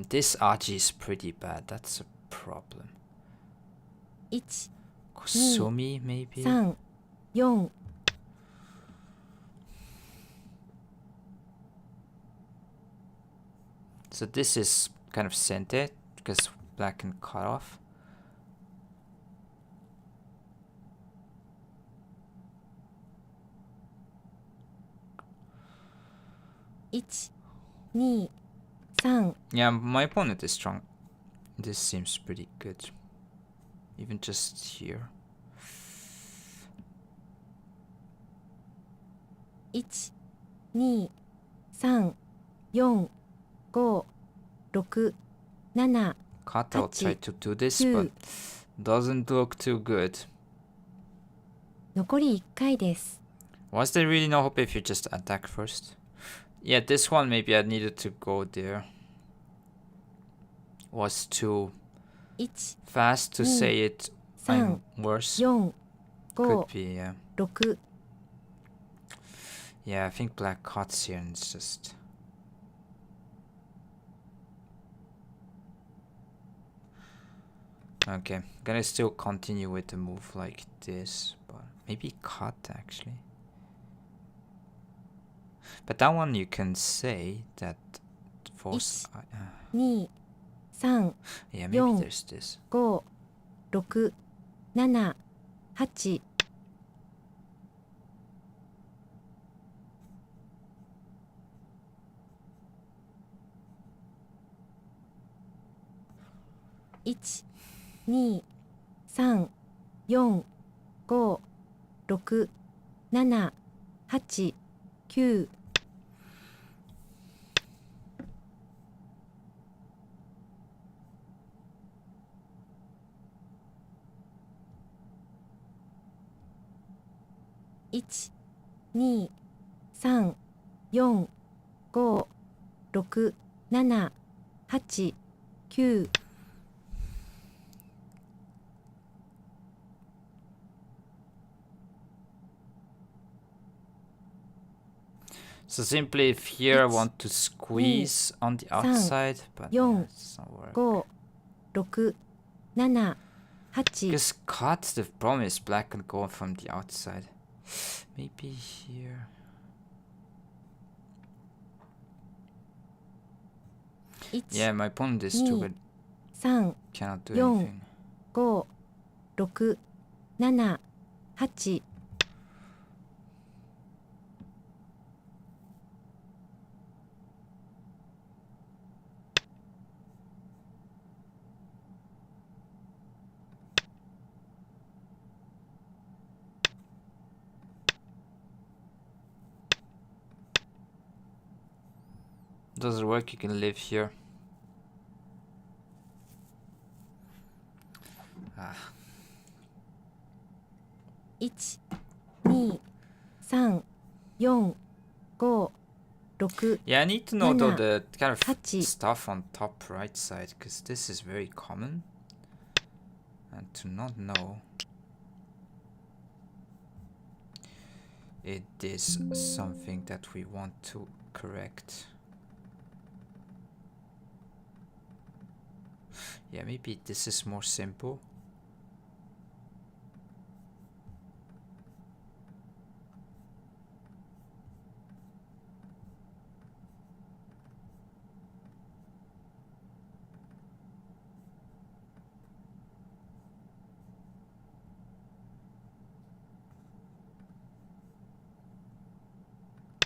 Speaker 1: This Aji is pretty bad. That's a problem.
Speaker 2: 1、
Speaker 1: Kusumi, maybe?
Speaker 2: 3、4。
Speaker 1: So this is kind of sente because black can cut off.
Speaker 2: 1、2、3。
Speaker 1: Yeah, my opponent is strong. This seems pretty good. Even just here.
Speaker 2: 1、2、3、4、5、6、7。
Speaker 1: Kata will try to do this, but doesn't look too good.
Speaker 2: 残り1回です。
Speaker 1: Was there really no hope if you just attack first? Yeah, this one maybe I needed to go there. Was too
Speaker 2: 1、
Speaker 1: fast to say it. I'm
Speaker 2: 3、
Speaker 1: worse.
Speaker 2: 4、
Speaker 1: Could
Speaker 2: 5、
Speaker 1: be, yeah.
Speaker 2: 6。
Speaker 1: Yeah, I think black cuts here and it's just... Okay, gonna still continue with the move like this, but maybe cut actually. But that one you can say that force...
Speaker 2: 2、3、
Speaker 1: yeah, maybe
Speaker 2: 4、
Speaker 1: there's this.
Speaker 2: 5、6、7、8。 1、2、3、4、5、6、7、8、9。 1、1、2、3、4、5、6、7、8、9。So
Speaker 1: simply if here I want to squeeze on the outside, but yeah, it's not work.
Speaker 2: 5、6、7、8。
Speaker 1: Because cut, the problem is black can go from the outside. Maybe here. Yeah, my opponent is stupid.
Speaker 2: 3、
Speaker 1: Cannot do
Speaker 2: 4、
Speaker 1: anything.
Speaker 2: 5、6、7、8。
Speaker 1: Doesn't work, you can live here. Ah.
Speaker 2: 1、2、3、4、5、6。
Speaker 1: Yeah, I need to know though the kind of
Speaker 2: 8.
Speaker 1: stuff on top right side, because this is very common. And to not know, it is something that we want to correct. Yeah, maybe this is more simple.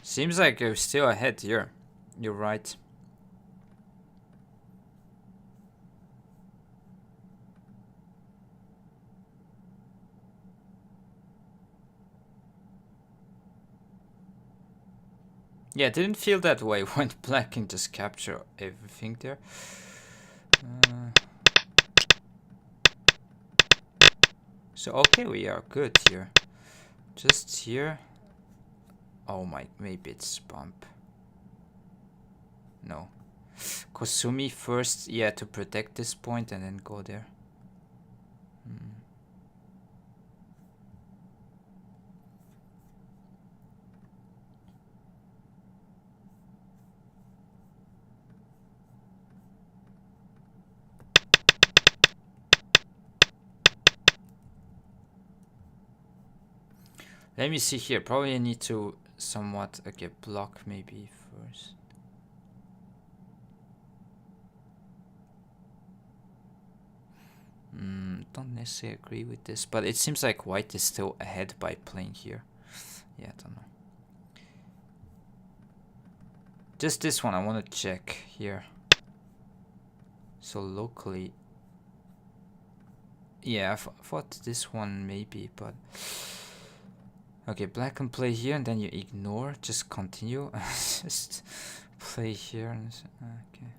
Speaker 1: Seems like you're still ahead here. You're right. Yeah, didn't feel that way when black can just capture everything there. So okay, we are good here. Just here. Oh my, maybe it's bump. No. Kosumi first, yeah, to protect this point and then go there. Let me see here. Probably I need to somewhat block maybe first. Don't necessarily agree with this, but it seems like white is still ahead by playing here. Yeah, I don't know. Just this one, I want to check here. So locally, yeah, I thought this one maybe, but okay, black can play here and then you ignore, just continue. Just play here and okay.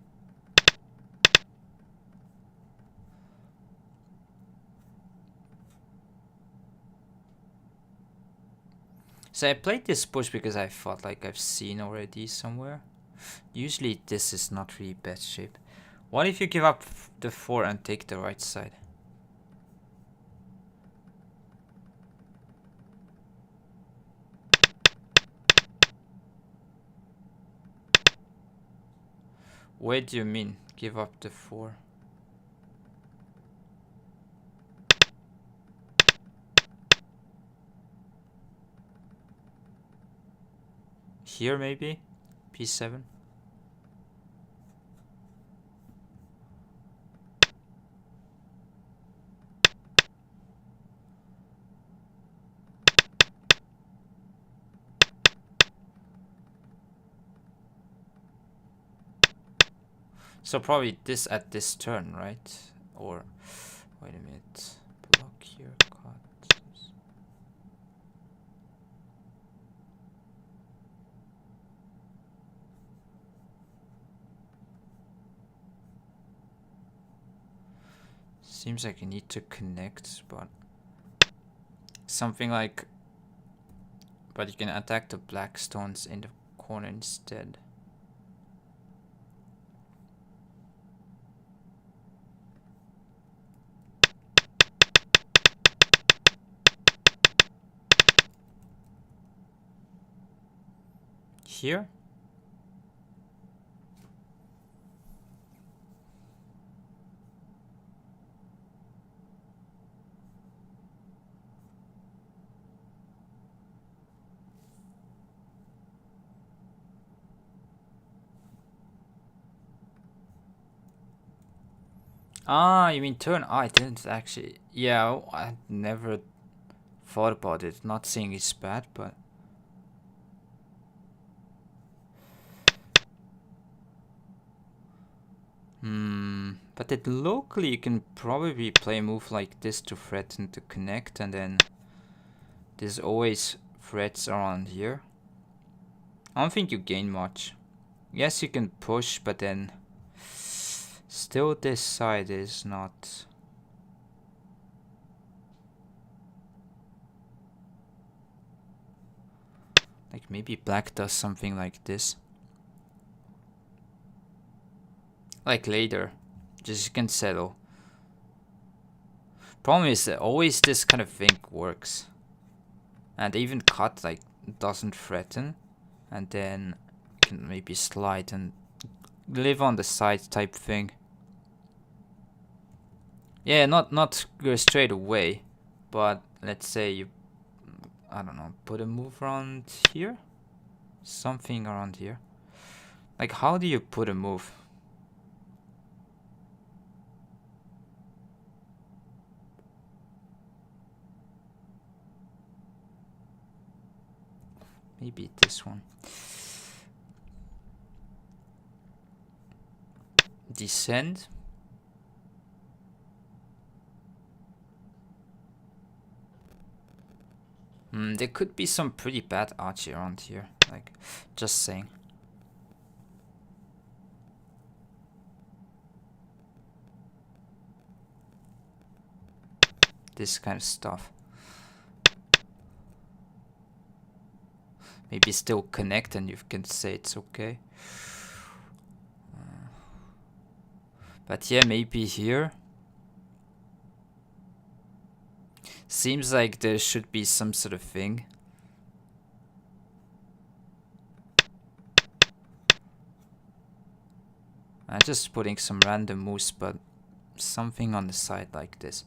Speaker 1: So I played this push because I thought like I've seen already somewhere. Usually this is not really bad shape. What if you give up the 4 and take the right side? Where do you mean? Give up the 4? Here maybe? P7? So probably this at this turn, right? Or wait a minute. Block here, cut. Seems like you need to connect, but something like But you can attack the black stones in the corner instead. Here? Ah, you mean turn? I didn't actually. Yeah, I never thought about it. Not saying it's bad, but. But it locally you can probably play a move like this to threaten to connect, and then there's always threats around here. I don't think you gain much. Yes, you can push, but then still this side is not. Like maybe black does something like this. Like later. Just you can settle. Problem is that always this kind of thing works. And even cut like doesn't threaten. And then you can maybe slide and live on the side type thing. Yeah, not go straight away. But let's say you, I don't know, put a move around here? Something around here. Like how do you put a move? Maybe this one. Descend. There could be some pretty bad archie around here. Like, just saying. This kind of stuff. Maybe still connect and you can say it's okay. But yeah, maybe here. Seems like there should be some sort of thing. I'm just putting some random moves, but something on the side like this.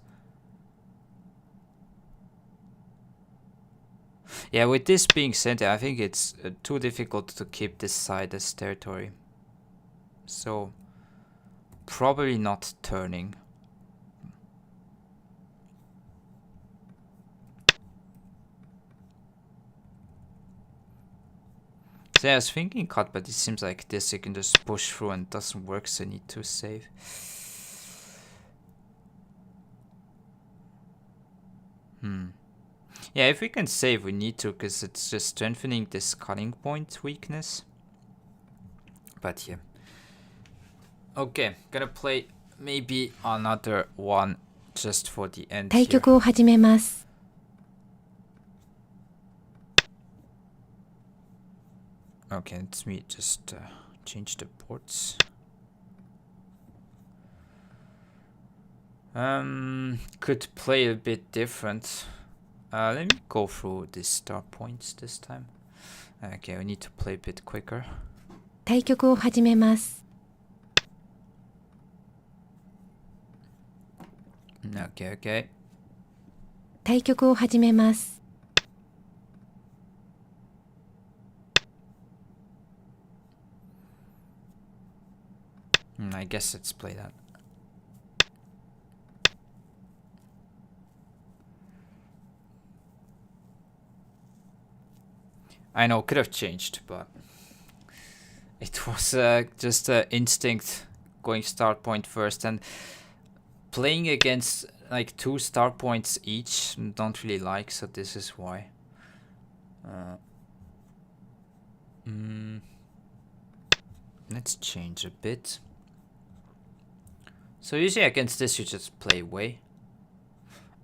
Speaker 1: Yeah, with this being said, I think it's too difficult to keep this side as territory. So, probably not turning. So yeah, I was thinking cut, but it seems like this you can just push through and it doesn't work, so I need to save. Yeah, if we can save, we need to, because it's just strengthening this cutting point weakness. But yeah. Okay, gonna play maybe another one just for the end
Speaker 2: 対
Speaker 1: here.
Speaker 2: 局を始めます。
Speaker 1: Okay, let me just change the ports. Could play a bit different. Let me go through these star points this time. Okay, we need to play a bit quicker.
Speaker 2: 対局を始めます。
Speaker 1: Okay, okay.
Speaker 2: 対局を始めます。
Speaker 1: I guess let's play that. I know, could have changed, but it was just instinct going start point first, and playing against like 2 star points each don't really like, so this is why. Let's change a bit. So usually against this you just play away.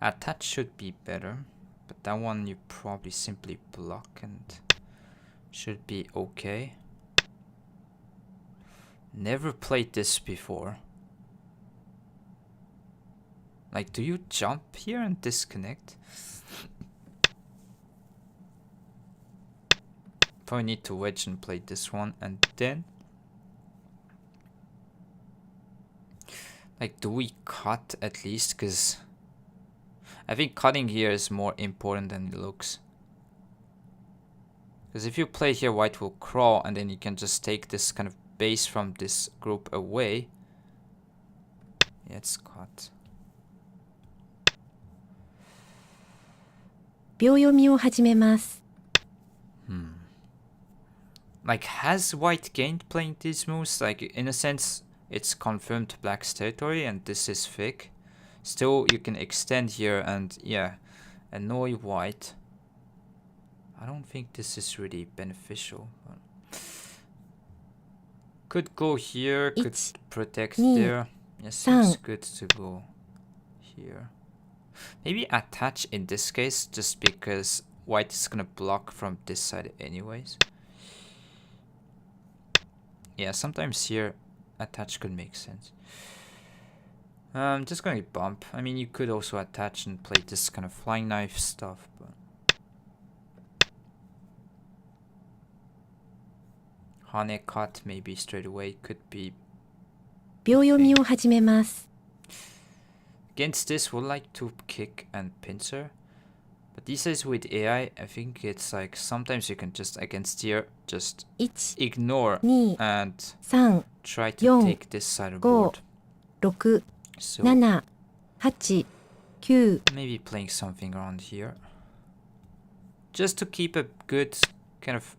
Speaker 1: Attach should be better. But that one you probably simply block and should be okay. Never played this before. Like, do you jump here and disconnect? Probably need to wedge and play this one, and then like, do we cut at least? Because I think cutting here is more important than it looks. Because if you play here, white will crawl, and then you can just take this kind of base from this group away. Yeah, it's cut.
Speaker 2: 秒読みを始めます。
Speaker 1: Like, has white gained playing these moves? Like, in a sense, it's confirmed black's territory, and this is fake. Still, you can extend here and, yeah, annoy white. I don't think this is really beneficial. Could go here, could protect there. Yeah, seems good to go here. Maybe attach in this case, just because white is gonna block from this side anyways. Yeah, sometimes here attach could make sense. Just going to bump. I mean, you could also attach and play this kind of flying knife stuff, but Hane cut maybe straight away could be.
Speaker 2: 秒読みを始めます。
Speaker 1: Against this, would like to kick and pincer. But these days with AI, I think it's like sometimes you can just against here just ignore and try to take this side of the board.
Speaker 2: 6、
Speaker 1: So
Speaker 2: 7、8、9
Speaker 1: maybe playing something around here. Just to keep a good kind of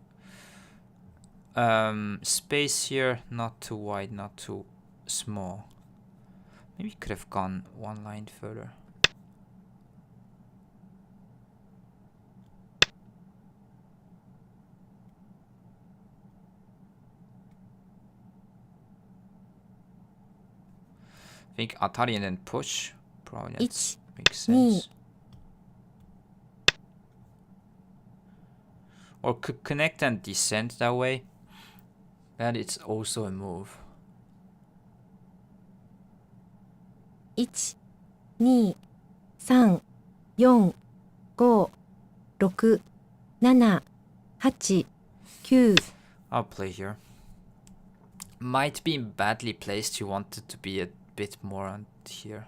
Speaker 1: space here, not too wide, not too small. Maybe could have gone one line further. I think Atari and then push. Probably that makes sense. Or could connect and descend that way. That is also a move.
Speaker 2: 1、2、3、4、5、6、7、8、9
Speaker 1: I'll play here. Might be badly placed. You want it to be a bit more on here.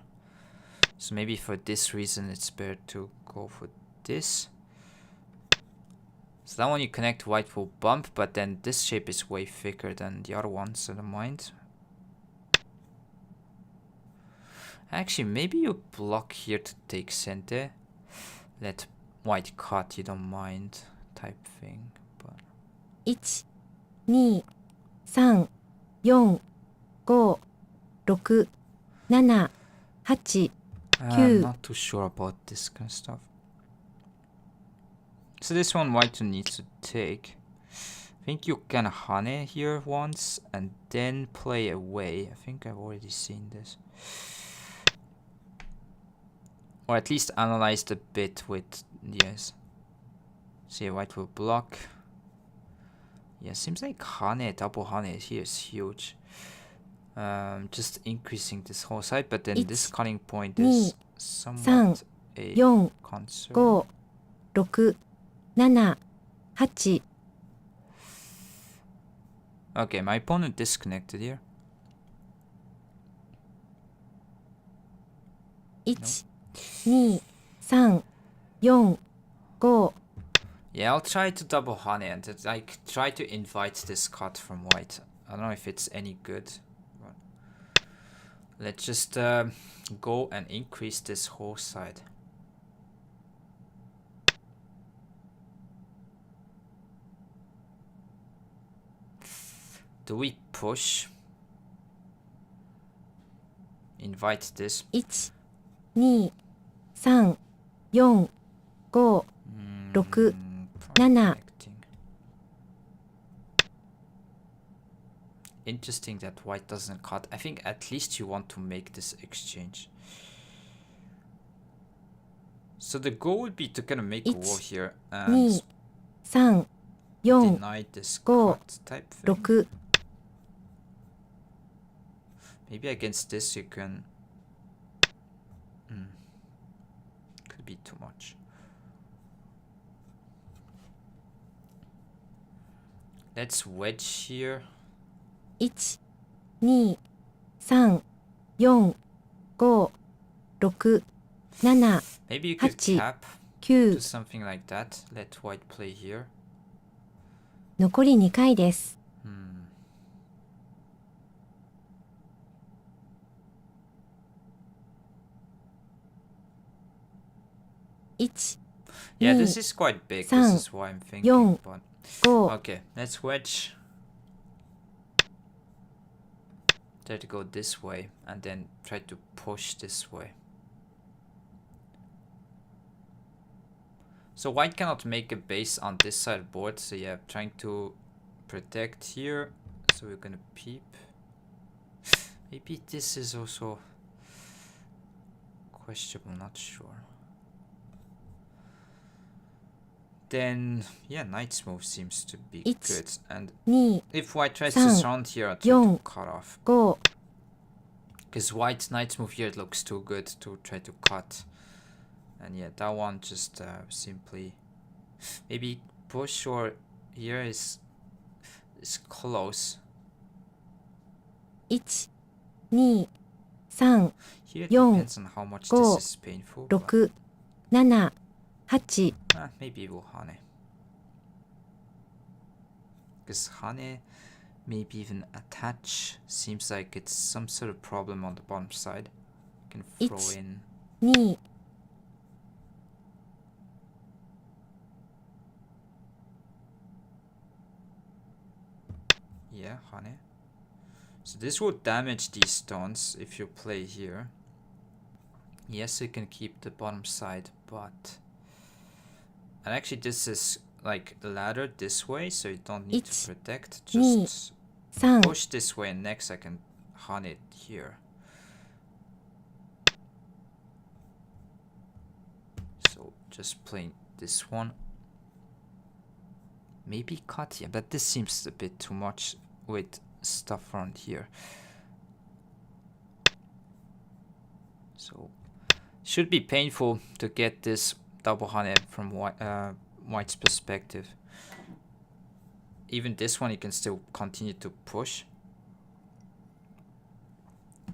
Speaker 1: So maybe for this reason it's better to go for this. So that one you connect, white will bump, but then this shape is way thicker than the other one, so don't mind. Actually, maybe you block here to take center. Let white cut, you don't mind, type thing. But
Speaker 2: 1、2、3、4、5、6、7、8、I'm
Speaker 1: not too sure about this kind of stuff. So this one white needs to take. I think you can Hane here once and then play away. I think I've already seen this. Or at least analyzed a bit with, yes. See, white will block. Yeah, seems like Hane, double Hane here is huge. Just increasing this whole side, but then this cutting point is somewhat a concern.
Speaker 2: 5、6、7、8
Speaker 1: Okay, my opponent disconnected here.
Speaker 2: 1、2、3、4、5
Speaker 1: Yeah, I'll try to double Hane and like try to invite this cut from white. I don't know if it's any good. But let's just go and increase this whole side. Do we push? Invite this.
Speaker 2: 1、2、3、4、5、6、7
Speaker 1: Interesting that white doesn't cut. I think at least you want to make this exchange. So the goal would be to kind of make a wall here
Speaker 2: 2
Speaker 1: and
Speaker 2: 3 4
Speaker 1: deny this
Speaker 2: 5
Speaker 1: cut type thing.
Speaker 2: 6
Speaker 1: Maybe against this you can... Could be too much. Let's wedge here.
Speaker 2: 1 2 3 4 5 6 7
Speaker 1: Maybe you could
Speaker 2: 8
Speaker 1: cap
Speaker 2: 9
Speaker 1: to something like that. Let white play here.
Speaker 2: 残り2回です。 1
Speaker 1: Yeah,
Speaker 2: 2
Speaker 1: this is quite big. This is why I'm thinking.
Speaker 2: 4
Speaker 1: But
Speaker 2: 5
Speaker 1: okay, let's wedge. Try to go this way and then try to push this way. So white cannot make a base on this side of the board. So yeah, trying to protect here. So we're gonna peep. Maybe this is also questionable, not sure. Then yeah, knight's move seems to be good. And
Speaker 2: 2
Speaker 1: if white tries
Speaker 2: 3
Speaker 1: to surround here, I'll try to cut off.
Speaker 2: 5
Speaker 1: Because white's knight's move here looks too good to try to cut. And yeah, that one just simply maybe push, or here is close.
Speaker 2: 1 2 3
Speaker 1: Here it
Speaker 2: 4
Speaker 1: depends on how much
Speaker 2: 5
Speaker 1: this is painful. But,
Speaker 2: 6 7 8
Speaker 1: maybe we'll hane. Because hane, maybe even attach, seems like it's some sort of problem on the bottom side. You can throw in
Speaker 2: 2
Speaker 1: yeah, hane. So this will damage these stones if you play here. Yes, you can keep the bottom side, but... And actually this is like a ladder this way, so you don't need to protect. Just
Speaker 2: 3
Speaker 1: push this way, and next I can hane it here. So just playing this one. Maybe cut, yeah, but this seems a bit too much with stuff around here. So should be painful to get this double hane from white's perspective. Even this one you can still continue to push.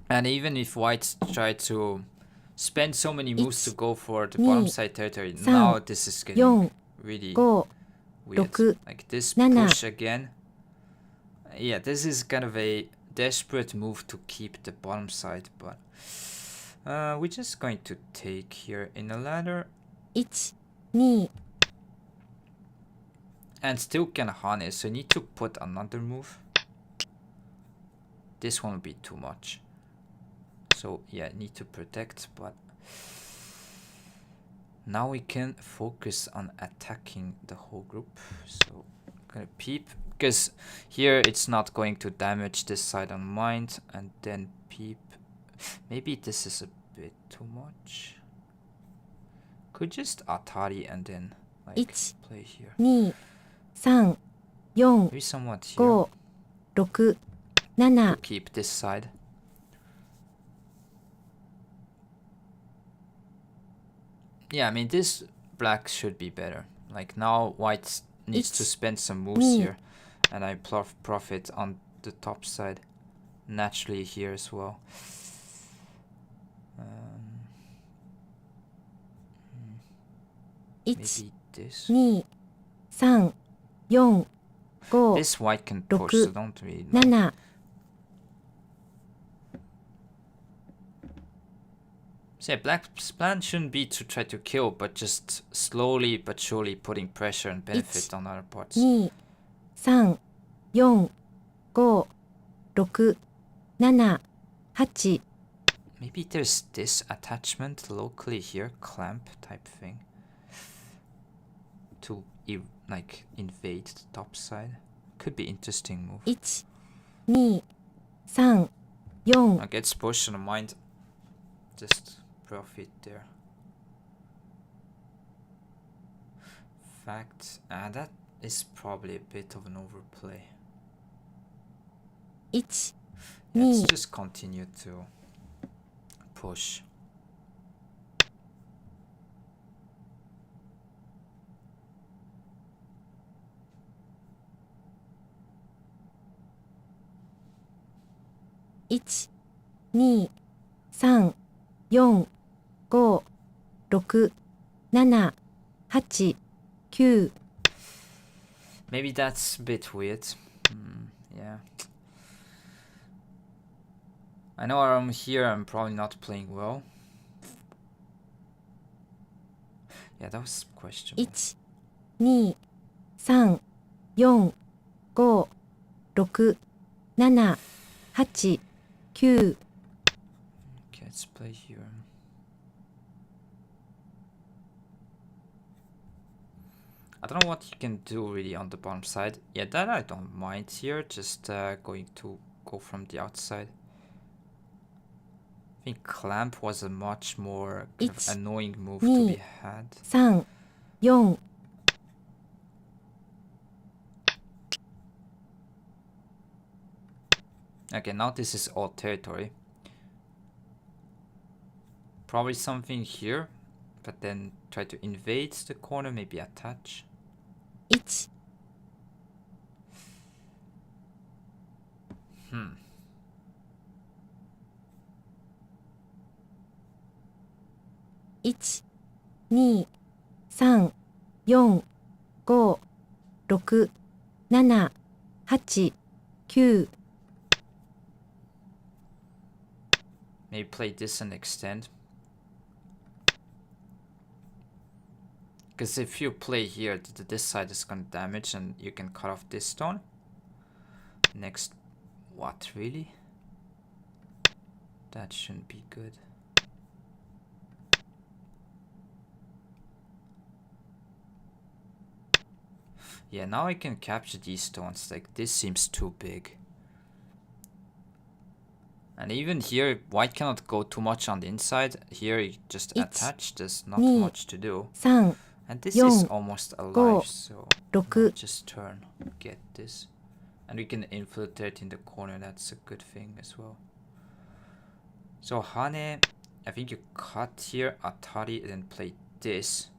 Speaker 1: And even if whites try to spend so many moves to go for the bottom side territory, now this is getting really weird. Like this push again. Yeah, this is kind of a desperate move to keep the bottom side, but we're just going to take here in a ladder.
Speaker 2: 1 2
Speaker 1: And still can hane, so you need to put another move. This one will be too much. So yeah, need to protect, but now we can focus on attacking the whole group. So I'm gonna peep, because here it's not going to damage this side on mind, and then peep. Maybe this is a bit too much. Could just atari and then like play here.
Speaker 2: 2 3 4
Speaker 1: Maybe somewhat here
Speaker 2: 5 6 7
Speaker 1: to keep this side. Yeah, I mean this black should be better. Like now white needs to spend some moves here, and I profit on the top side naturally here as well. Maybe this.
Speaker 2: 2 3 4 5
Speaker 1: This white can push, so don't really.
Speaker 2: 7
Speaker 1: So yeah, black's plan shouldn't be to try to kill, but just slowly but surely putting pressure and benefit on other parts.
Speaker 2: 2 3 4 5 6 7 8
Speaker 1: Maybe there's this attachment locally here, clamp type thing, to like invade the top side. Could be interesting move.
Speaker 2: 1 2 3 4
Speaker 1: I gets pushed on the mind. Just profit there. fact, that is probably a bit of an overplay.
Speaker 2: 1、Let's 2、
Speaker 1: just continue to push.
Speaker 2: 1、2、3、4、5、6、7、8、9。
Speaker 1: Maybe that's a bit weird. Yeah. I know I'm here, I'm probably not playing well. Yeah, that was questionable.
Speaker 2: 1、2、3、4、5、6、7、8、9。
Speaker 1: Okay, let's play here. I don't know what you can do really on the bottom side. Yeah, that I don't mind here. Just going to go from the outside. I think clamp was a much more kind of annoying move to be had.
Speaker 2: 3、4。
Speaker 1: Okay, now this is all territory. Probably something here, but then try to invade the corner, maybe attach.
Speaker 2: 1、 1、2、3、4、5、6、7、8、9。
Speaker 1: Maybe play this and extend. Because if you play here, this side is going to damage and you can cut off this stone. Next, what really? That shouldn't be good. Yeah, now I can capture these stones. Like, this seems too big. And even here, white cannot go too much on the inside. Here, you just attach. There's not much to do.
Speaker 2: 3、
Speaker 1: And this is almost alive, so I'll just turn, get this. And we can infiltrate in the corner, that's a good thing as well. So Hane, I think you cut here, Atari, and then play this.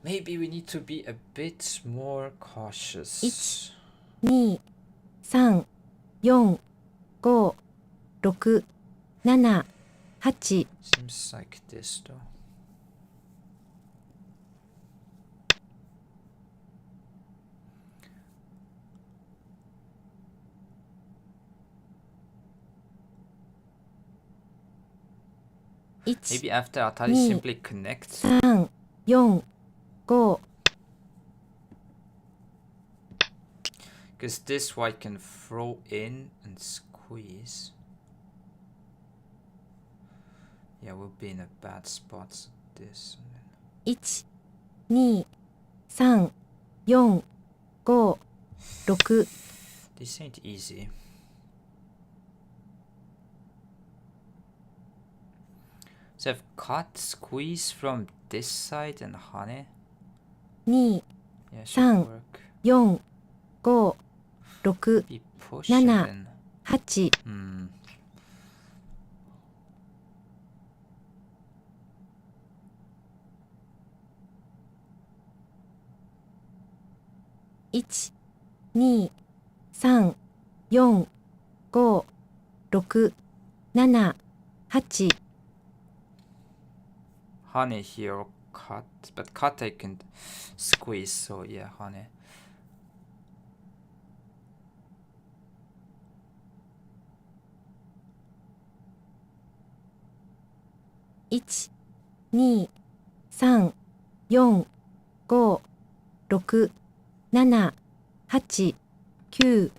Speaker 1: Maybe we need to be a bit more cautious.
Speaker 2: 1、2、3、4、5、6、7、8。
Speaker 1: Seems like this though. Maybe after Atari simply connect.
Speaker 2: 3、4、5。
Speaker 1: Because this white can throw in and squeeze. Yeah, we'll be in a bad spot. This.
Speaker 2: 1、2、3、4、5、6。
Speaker 1: This ain't easy. So I've cut, squeeze from this side and Hane.
Speaker 2: 2、
Speaker 1: Yeah, should work.
Speaker 2: 4、5、6、
Speaker 1: Be push
Speaker 2: 7、
Speaker 1: and then.
Speaker 2: 8。 1、2、3、4、5、6、7、8。
Speaker 1: Hane here or cut, but cut I can squeeze, so yeah, Hane.
Speaker 2: 1、2、3、4、5、6、7、8、9。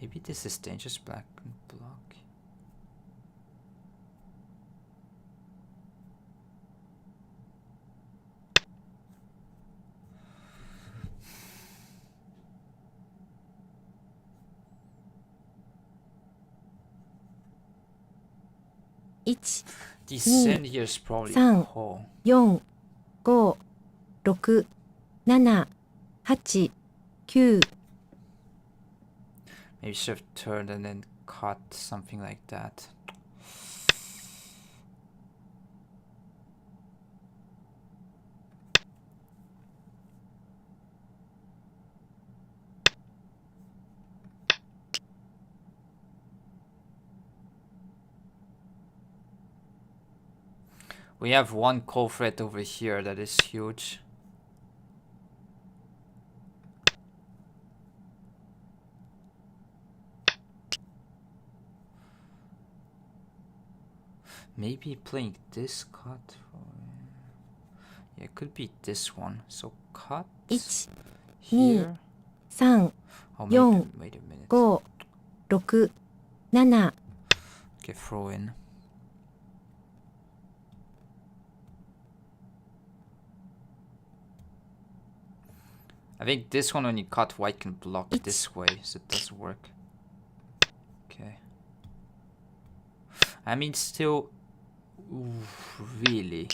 Speaker 1: Maybe this is dangerous, black and block. Descend here is probably
Speaker 2: 3
Speaker 1: call.
Speaker 2: 4 5 6 7 8 9
Speaker 1: Maybe should have turned and then cut something like that. We have one call thread over here that is huge. Maybe playing this cut. Yeah, it could be this one. So cut
Speaker 2: 1
Speaker 1: here.
Speaker 2: 2 3
Speaker 1: Oh,
Speaker 2: 4
Speaker 1: maybe, wait a minute.
Speaker 2: 5 6 7
Speaker 1: Okay, throw in. I think this one, when you cut, white can block this way, so it doesn't work. Okay. I mean, still, really.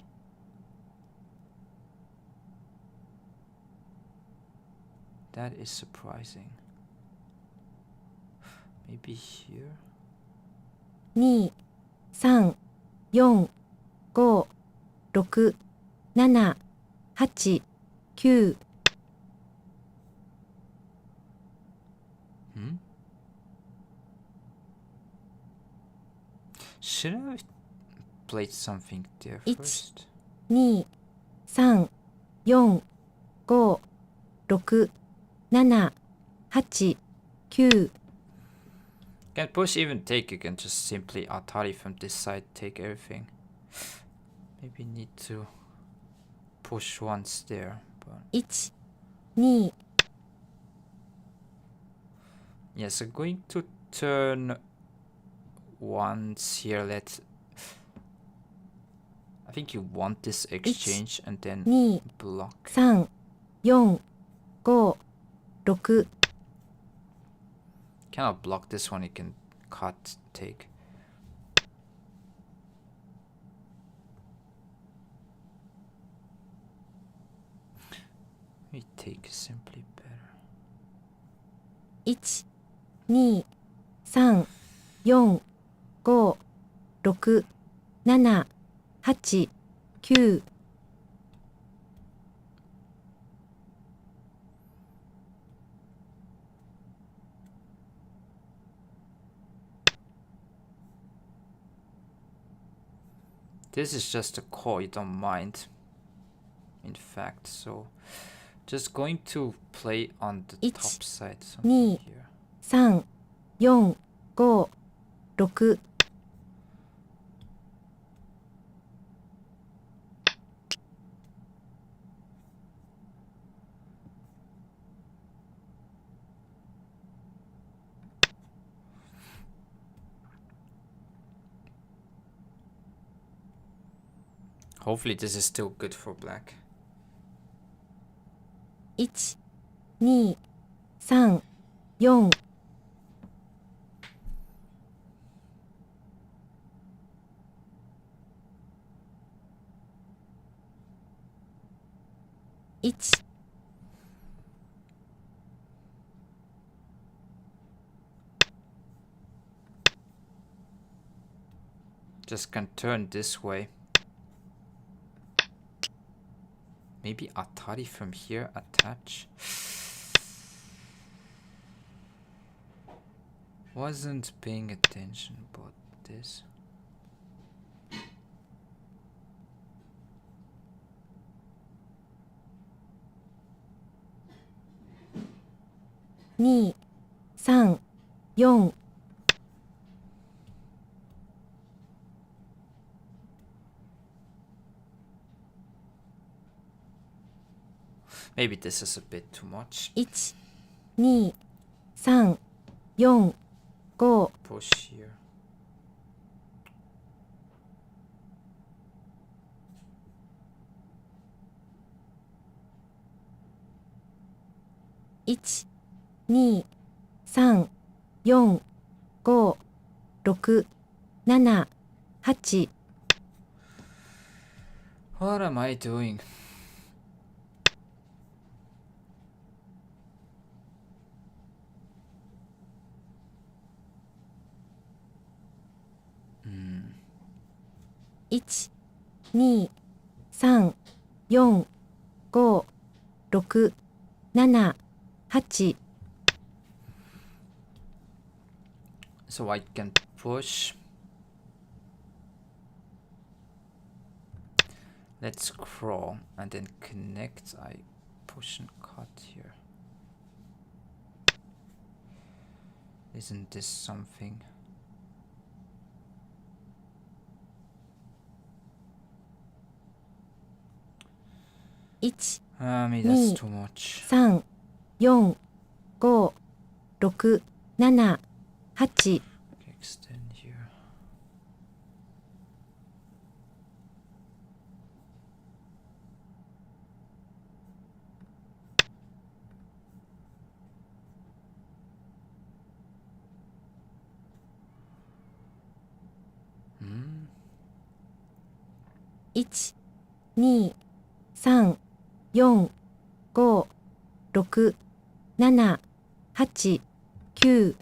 Speaker 1: That is surprising. Maybe here?
Speaker 2: 2 3 4 5 6 7 8 9
Speaker 1: Should I have played something there first?
Speaker 2: 2 3 4 5 6 7 8 9
Speaker 1: Can push even take, you can just simply Atari from this side, take everything. Maybe need to push once there, but
Speaker 2: 1 2
Speaker 1: yes, I'm going to turn once here. I think you want this exchange and then
Speaker 2: 2
Speaker 1: block.
Speaker 2: 3 4 5 6
Speaker 1: Cannot block this one, you can cut, take. We take is simply better.
Speaker 2: 1 2 3 4 5 6 7 8 9
Speaker 1: This is just a call, you don't mind. In fact, so just going to play on the top side, something here.
Speaker 2: 3 4 5 6
Speaker 1: Hopefully this is still good for black.
Speaker 2: 1 2 3 4 1
Speaker 1: Just can turn this way. Maybe Atari from here, attach. Wasn't paying attention about this.2
Speaker 2: 3 4
Speaker 1: Maybe this is a bit too much.
Speaker 2: 1 2 3 4 5
Speaker 1: Push here.
Speaker 2: 1 2 3 4 5 6 7 8
Speaker 1: What am I doing? Hmm.
Speaker 2: 1、2、3、4、5、6、7、8。
Speaker 1: So I can push. Let's crawl and then connect. I push and cut here. Isn't this something? Maybe that's too much.
Speaker 2: 3、4、5、6、7、8。
Speaker 1: Extend here. Hmm.
Speaker 2: 1、2、3、4、5、6、7、8、9。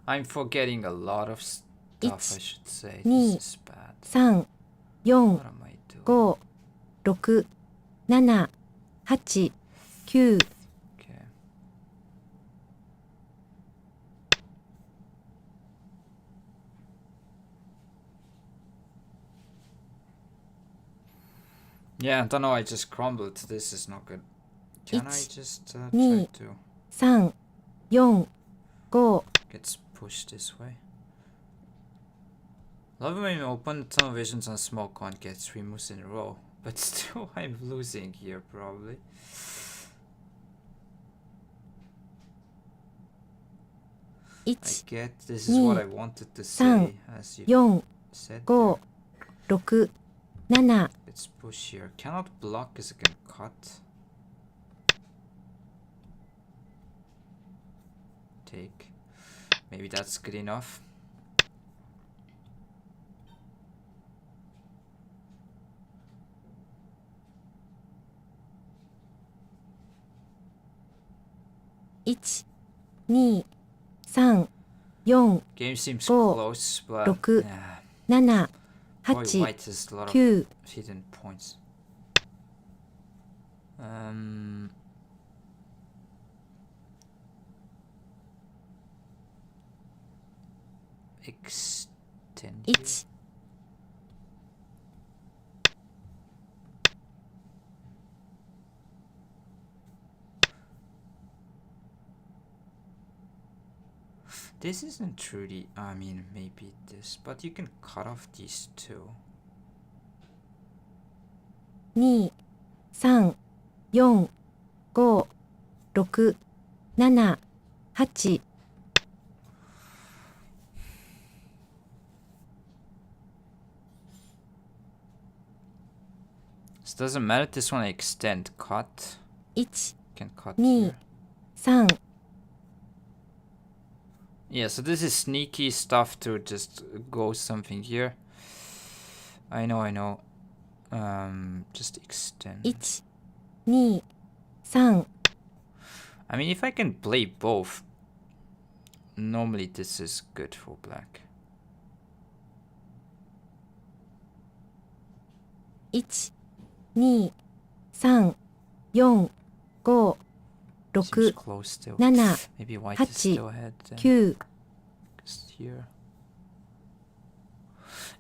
Speaker 1: I'm forgetting a lot of stuff, I should say.
Speaker 2: Ni.
Speaker 1: This is bad.
Speaker 2: 3、4、
Speaker 1: What am I doing?
Speaker 2: 5、6、7、8、9。
Speaker 1: Okay. Yeah, I don't know, I just crumbled. This is not good. Can I
Speaker 2: Ich.
Speaker 1: just try
Speaker 2: Ni.
Speaker 1: to
Speaker 2: 3、4、5。
Speaker 1: get pushed this way? Love when you open tunnel visions and small can't get 3 moves in a row. But still I'm losing here probably. I
Speaker 2: 1、
Speaker 1: get this is what I wanted to say as you
Speaker 2: 4、
Speaker 1: said.
Speaker 2: 5、6、7。
Speaker 1: Let's push here. Cannot block because I can cut. Take. Maybe that's good enough.
Speaker 2: One, 2、3、4、
Speaker 1: Game seems
Speaker 2: Go.
Speaker 1: close, but
Speaker 2: 6、
Speaker 1: yeah.
Speaker 2: 7、
Speaker 1: Boy,
Speaker 2: 8、
Speaker 1: white has a lot of
Speaker 2: 9。
Speaker 1: hidden points. Extend here.
Speaker 2: 1、
Speaker 1: This isn't truly, I mean, maybe this, but you can cut off these two.
Speaker 2: 2、3、4、5、6、7、8。
Speaker 1: This doesn't matter, this one I extend, cut.
Speaker 2: 1、
Speaker 1: Can cut
Speaker 2: 2、
Speaker 1: here.
Speaker 2: 3。
Speaker 1: Yeah, so this is sneaky stuff to just go something here. I know. Just extend.
Speaker 2: 1、2、3。
Speaker 1: I mean, if I can play both, normally this is good for black.
Speaker 2: 1、2、3、4、5、
Speaker 1: Seems
Speaker 2: 6、
Speaker 1: close still.
Speaker 2: 7、
Speaker 1: Maybe white is
Speaker 2: 8、
Speaker 1: still ahead then.
Speaker 2: 9。
Speaker 1: Just here.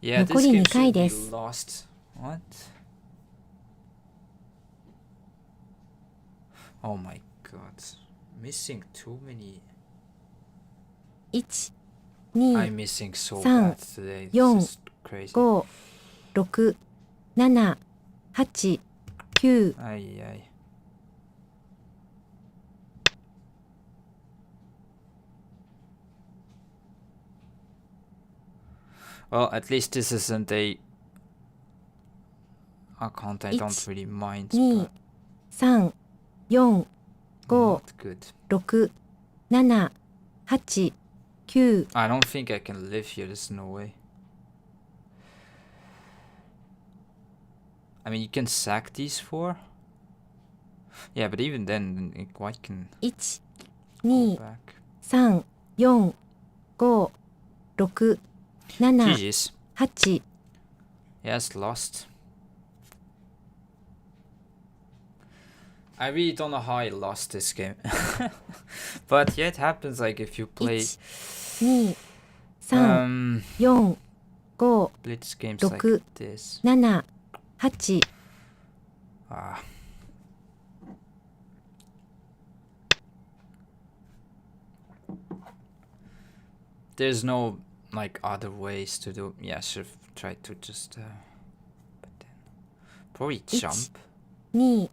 Speaker 1: Yeah, this
Speaker 2: 残り
Speaker 1: game
Speaker 2: 2回
Speaker 1: should be
Speaker 2: です。
Speaker 1: lost. What? Oh my god. Missing too many.
Speaker 2: 1、2、
Speaker 1: I'm missing so
Speaker 2: 3、
Speaker 1: bad today.
Speaker 2: Yon,
Speaker 1: This is crazy.
Speaker 2: 5、6、7、8、9。
Speaker 1: Ay, ay. Well, at least this isn't a account I don't really mind.
Speaker 2: 2、
Speaker 1: But
Speaker 2: 3、4、5、
Speaker 1: Not good.
Speaker 2: 6、7、8、9、
Speaker 1: I don't think I can live here. There's no way. I mean, you can sack these 4. Yeah, but even then, white can
Speaker 2: 1、go 2、
Speaker 1: back.
Speaker 2: 3、4、5、6、7、
Speaker 1: GG's.
Speaker 2: 8、
Speaker 1: Yes, lost. I really don't know how I lost this game. But yeah, it happens like if you play
Speaker 2: 1、2、3、4、5、
Speaker 1: blitz games
Speaker 2: 6、
Speaker 1: like this.
Speaker 2: 7、8、
Speaker 1: Ah. There's no like other ways to do. Yeah, I should have tried to just but then probably jump.
Speaker 2: 2、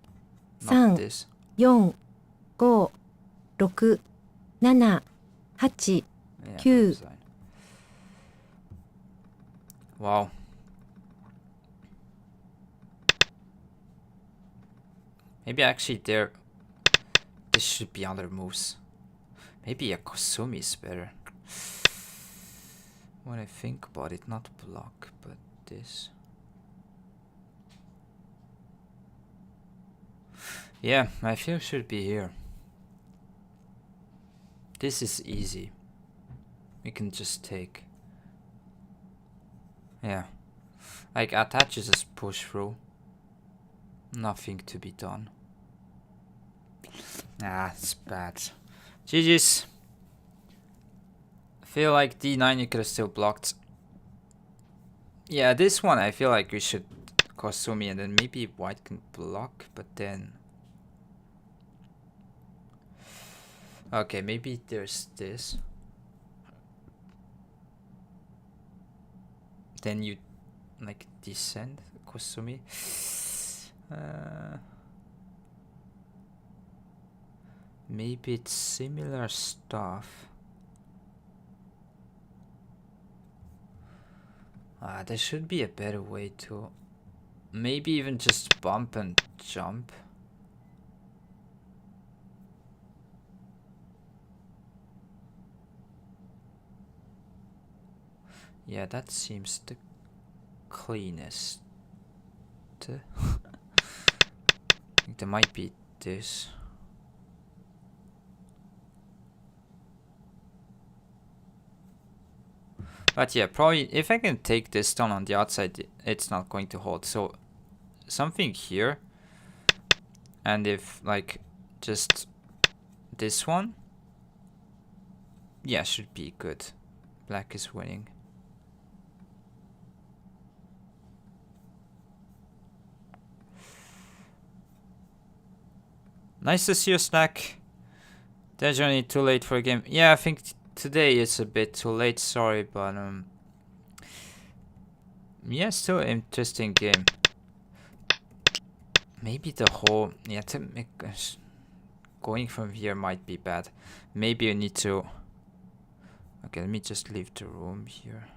Speaker 1: Not
Speaker 2: 3、
Speaker 1: this.
Speaker 2: 4、5、6、7、8、
Speaker 1: Yeah,
Speaker 2: Q.
Speaker 1: that's fine. Wow. Maybe actually there. This should be other moves. Maybe a Kosumi is better. When I think about it, not block, but this. Yeah, I feel should be here. This is easy. We can just take. Yeah. Like attach is just push through. Nothing to be done. Ah, it's bad. GG's. I feel like D9 you could have still blocked. Yeah, this one I feel like we should Kosumi and then maybe white can block, but then... Okay, maybe there's this. Then you like descend Kosumi. Maybe it's similar stuff. There should be a better way to... Maybe even just bump and jump. Yeah, that seems the cleanest. I think there might be this. But yeah, probably if I can take this down on the outside, it's not going to hold. So something here. And if like just this one. Yeah, should be good. Black is winning. Nice to see you, Snack. Definitely too late for a game. Yeah, I think today it's a bit too late. Sorry, but yeah, still interesting game. Maybe the whole to make going from here might be bad. Maybe you need to. Okay, let me just leave the room here.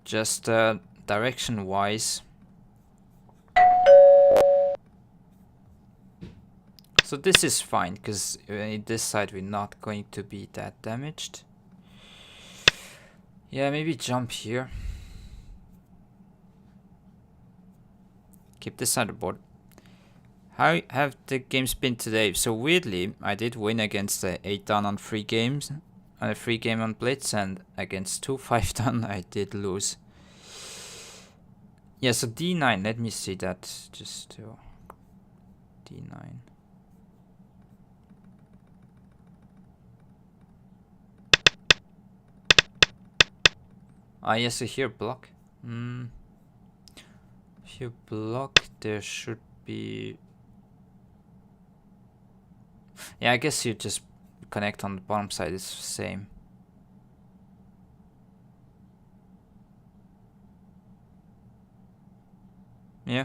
Speaker 1: Just direction wise. So this is fine, because in this side we're not going to be that damaged. Yeah, maybe jump here. Keep this on the board. How have the games been today? So weirdly, I did win against 8 down on 3 games. On a 3 game on Blitz, and against 2 5 down I did lose. Yeah, so D9, let me see that just to D9. Ah, yes, so here block. If you block, there should be... Yeah, I guess you just connect on the bottom side, it's the same. Yeah.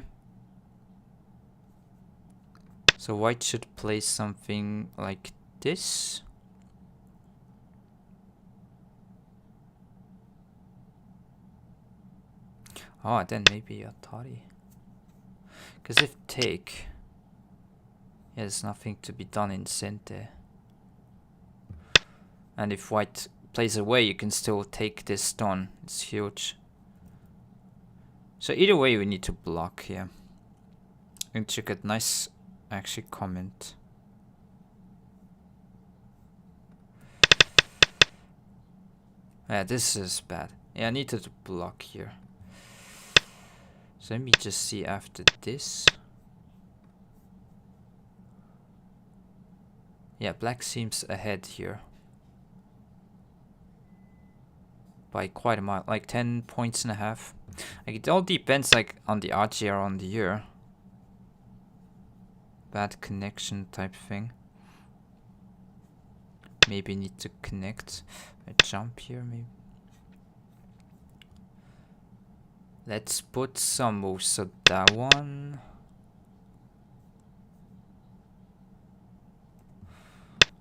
Speaker 1: So white should play something like this. Oh, then maybe a Atari. Because if take... Yeah, there's nothing to be done in center. And if white plays away, you can still take this stone. It's huge. So either way, we need to block here. Intricate, nice, actually, comment. Yeah, this is bad. Yeah, I needed to block here. So let me just see after this. Yeah, black seems ahead here. By quite a mile, like 10 points and a half. Like, it all depends like on the RGR on the year. Bad connection type thing. Maybe need to connect. A jump here, maybe. Let's put some moves. So that one.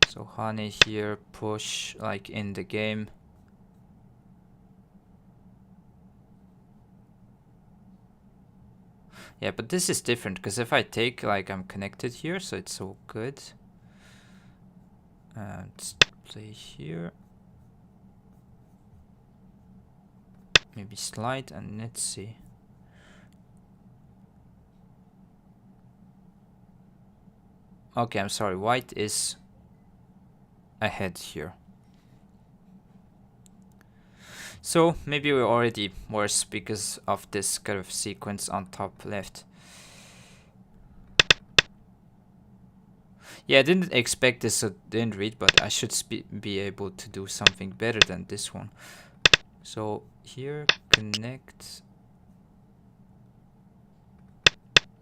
Speaker 1: So Hane here, push like in the game. Yeah, but this is different because if I take, like, I'm connected here, so it's all good. Let's play here. Maybe slide and let's see. Okay, I'm sorry. White is ahead here. So maybe we're already worse because of this kind of sequence on top left. Yeah, I didn't expect this, so didn't read, but I should be able to do something better than this one. So here, connect.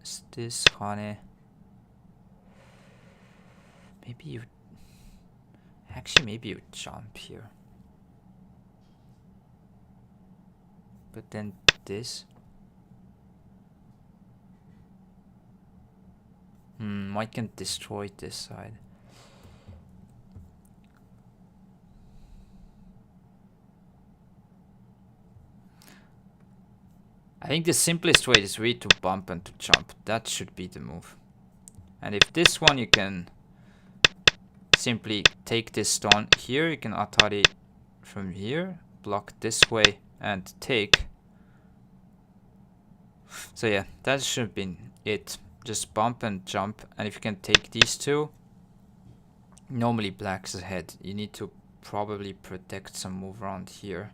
Speaker 1: Is this Hane? Maybe you... Actually, maybe you jump here. But then this. White can destroy this side. I think the simplest way is really to bump and to jump. That should be the move. And if this one, you can simply take this stone here. You can Atari from here, block this way, and take. So yeah, that should have been it. Just bump and jump, and if you can take these two, normally black's ahead. You need to probably protect some move around here,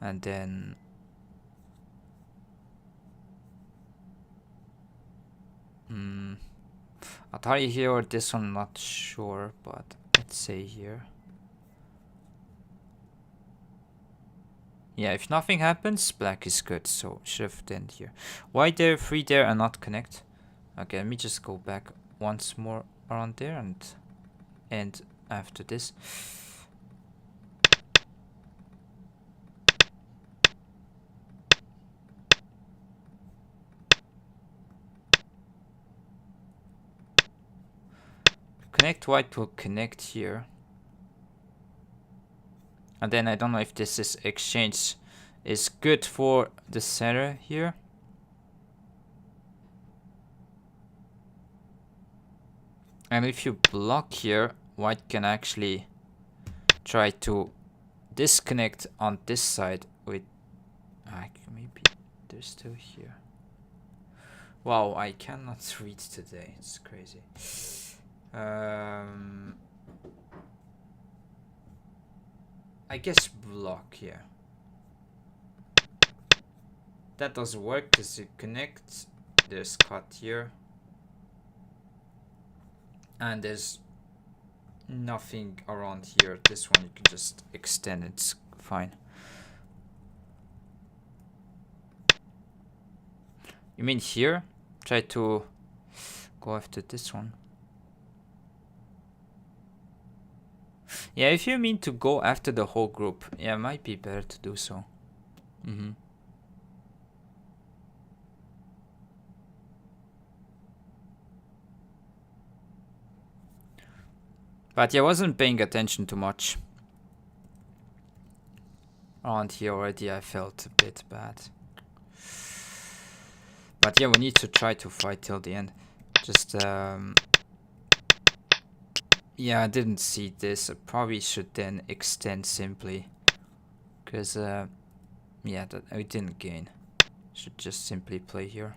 Speaker 1: and then Atari here or this one, not sure, but let's say here. Yeah, if nothing happens, black is good, so shift end here. White there, free there, and not connect. Okay, let me just go back once more around there and end after this. Connect white will connect here. And then I don't know if this is exchange is good for the center here. And if you block here, white can actually try to disconnect on this side with... maybe they're still here. Wow, I cannot read today. It's crazy. I guess block here. That doesn't work because it connects. There's cut here. And there's nothing around here. This one you can just extend, it's fine. You mean here? Try to go after this one. Yeah, if you mean to go after the whole group, yeah, it might be better to do so. But yeah, I wasn't paying attention too much. Around here already I felt a bit bad. But yeah, we need to try to fight till the end. Just yeah, I didn't see this. I probably should then extend simply, because yeah, that we didn't gain. Should just simply play here,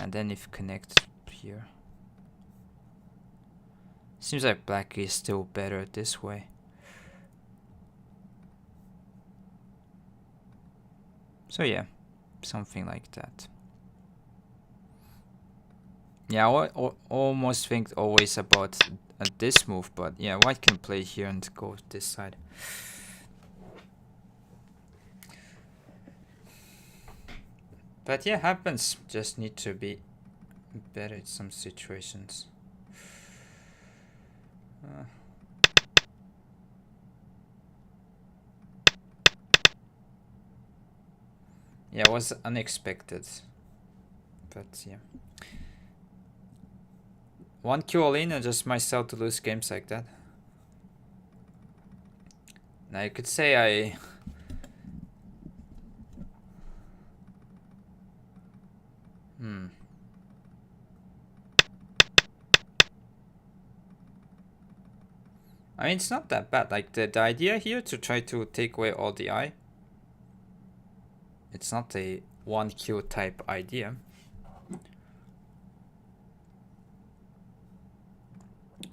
Speaker 1: and then if connect here. Seems like black is still better this way. So yeah, something like that. Yeah, I almost think always about this move, but yeah, white can play here and go this side. But yeah, happens. Just need to be better at some situations. Yeah, it was unexpected. But yeah. 1Q all in and just myself to lose games like that. Now you could say I I mean, it's not that bad. Like the idea here to try to take away all the eye. It's not a 1Q type idea.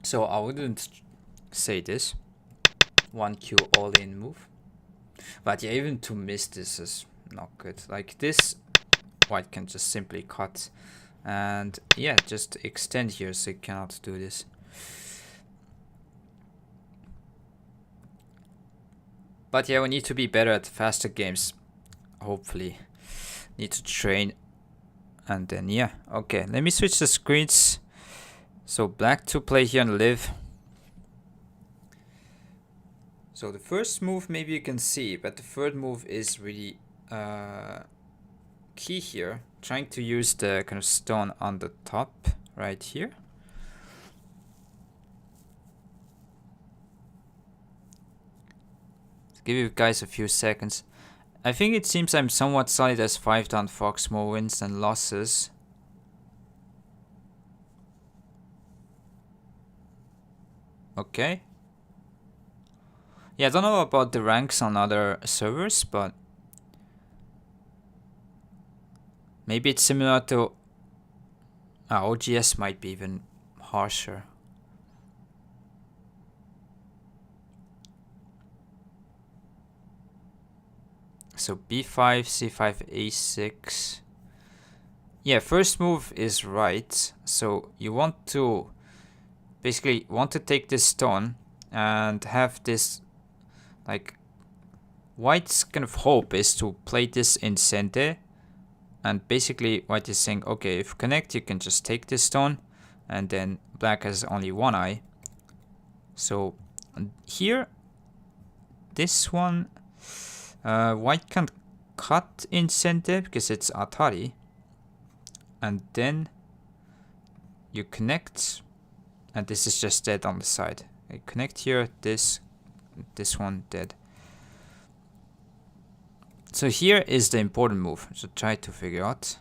Speaker 1: So I wouldn't say this 1Q all in move. But yeah, even to miss this is not good. Like this, white can just simply cut. And yeah, just extend here so you cannot do this. But yeah, we need to be better at faster games. Hopefully. Need to train. And then yeah. Okay, let me switch the screens. So black to play here and live. So the first move maybe you can see, but the third move is really key here. Trying to use the kind of stone on the top right here. Give you guys a few seconds. I think it seems I'm somewhat solid as 5 down fox, more wins than losses. Okay. Yeah, I don't know about the ranks on other servers, but maybe it's similar to OGS might be even harsher. So b5, c5, a6. Yeah, first move is right. So you want to basically take this stone and have this, like, white's kind of hope is to play this in center. And basically white is saying, okay, if connect, you can just take this stone, and then black has only one eye. So here, this one, white can't cut in center because it's atari. And then you connect, and this is just dead on the side. You connect here, this one dead. So here is the important move. So try to figure out.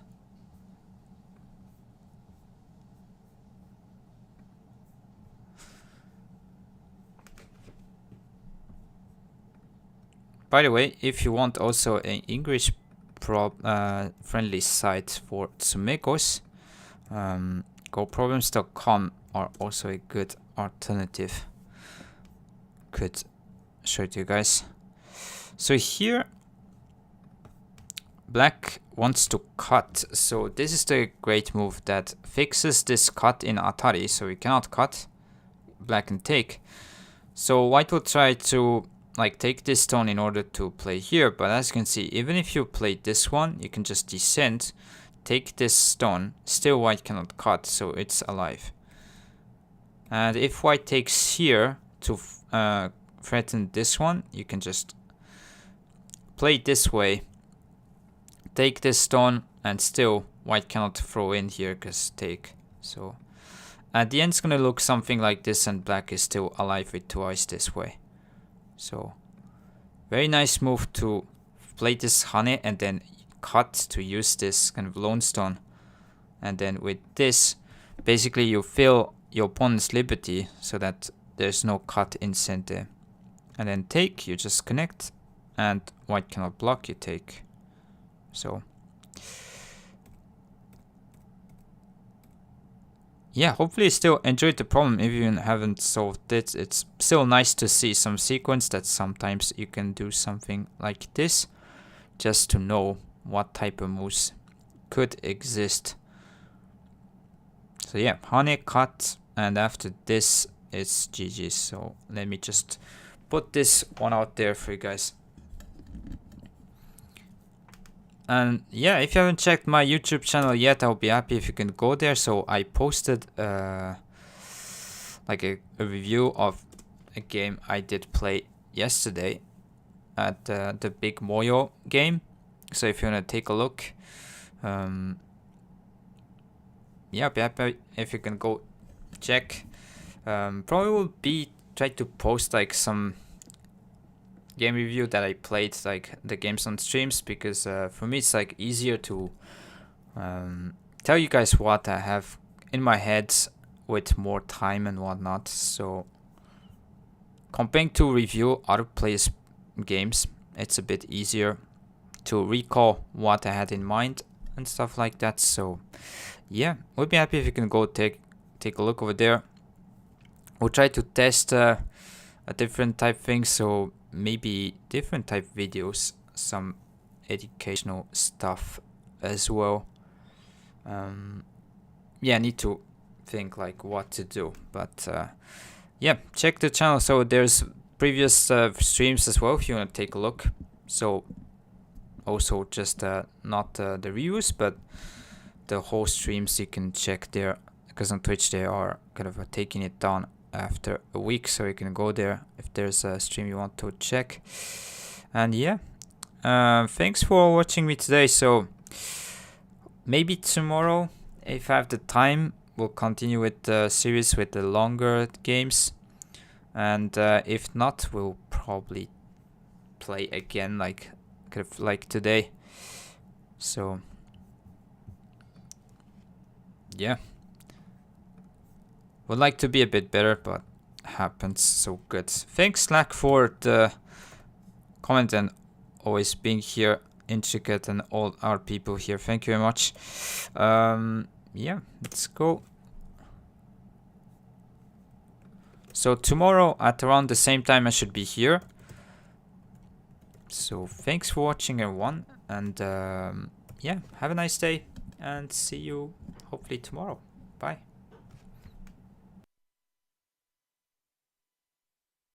Speaker 1: By the way, if you want also an English friendly site for Tsumekos, goproblems.com are also a good alternative. Could show it to you guys. So here, black wants to cut. So this is the great move that fixes this cut in Atari. So we cannot cut. Black can take. So white will try to like take this stone in order to play here. But as you can see, even if you play this one, you can just descend, take this stone. Still white cannot cut, so it's alive. And if white takes here to threaten this one, you can just play this way, take this stone, and still white cannot throw in here because take. So at the end it's gonna look something like this, and black is still alive with 2 eyes this way. So very nice move to play this Hane and then cut to use this kind of lone stone. And then with this, basically you fill your opponent's liberty so that there's no cut in center. And then take, you just connect, and white cannot block, you take. So yeah, hopefully you still enjoyed the problem. If you haven't solved it, it's still nice to see some sequence that sometimes you can do something like this, just to know what type of moves could exist. So yeah, honey, cut, and after this it's GG. So let me just put this one out there for you guys. And yeah, if you haven't checked my YouTube channel yet, I'll be happy if you can go there. So I posted like a review of a game I did play yesterday at the Big Moyo game. So if you want to take a look, yeah, I'll be happy if you can go check. Probably will be try to post like some game review that I played, like the games on streams, because for me it's like easier to tell you guys what I have in my head with more time and whatnot. So comparing to review other players' games, it's a bit easier to recall what I had in mind and stuff like that. So yeah, we'll be happy if you can go take a look over there. We'll try to test a different type thing, so maybe different type videos, some educational stuff as well. Yeah, I need to think like what to do, but yeah, check the channel. So there's previous streams as well if you want to take a look. So also just not the reviews, but the whole streams you can check there, because on Twitch they are kind of taking it down after a week, so you can go there if there's a stream you want to check. And yeah, thanks for watching me today. So maybe tomorrow, if I have the time, we'll continue with the series with the longer games, and if not, we'll probably play again like kind of like today. So yeah, would like to be a bit better, but happens. So good. Thanks Slack for the comment and always being here, Intricate and all our people here. Thank you very much. Yeah, let's go. So tomorrow at around the same time I should be here. So thanks for watching everyone, and yeah, have a nice day and see you hopefully tomorrow. Bye.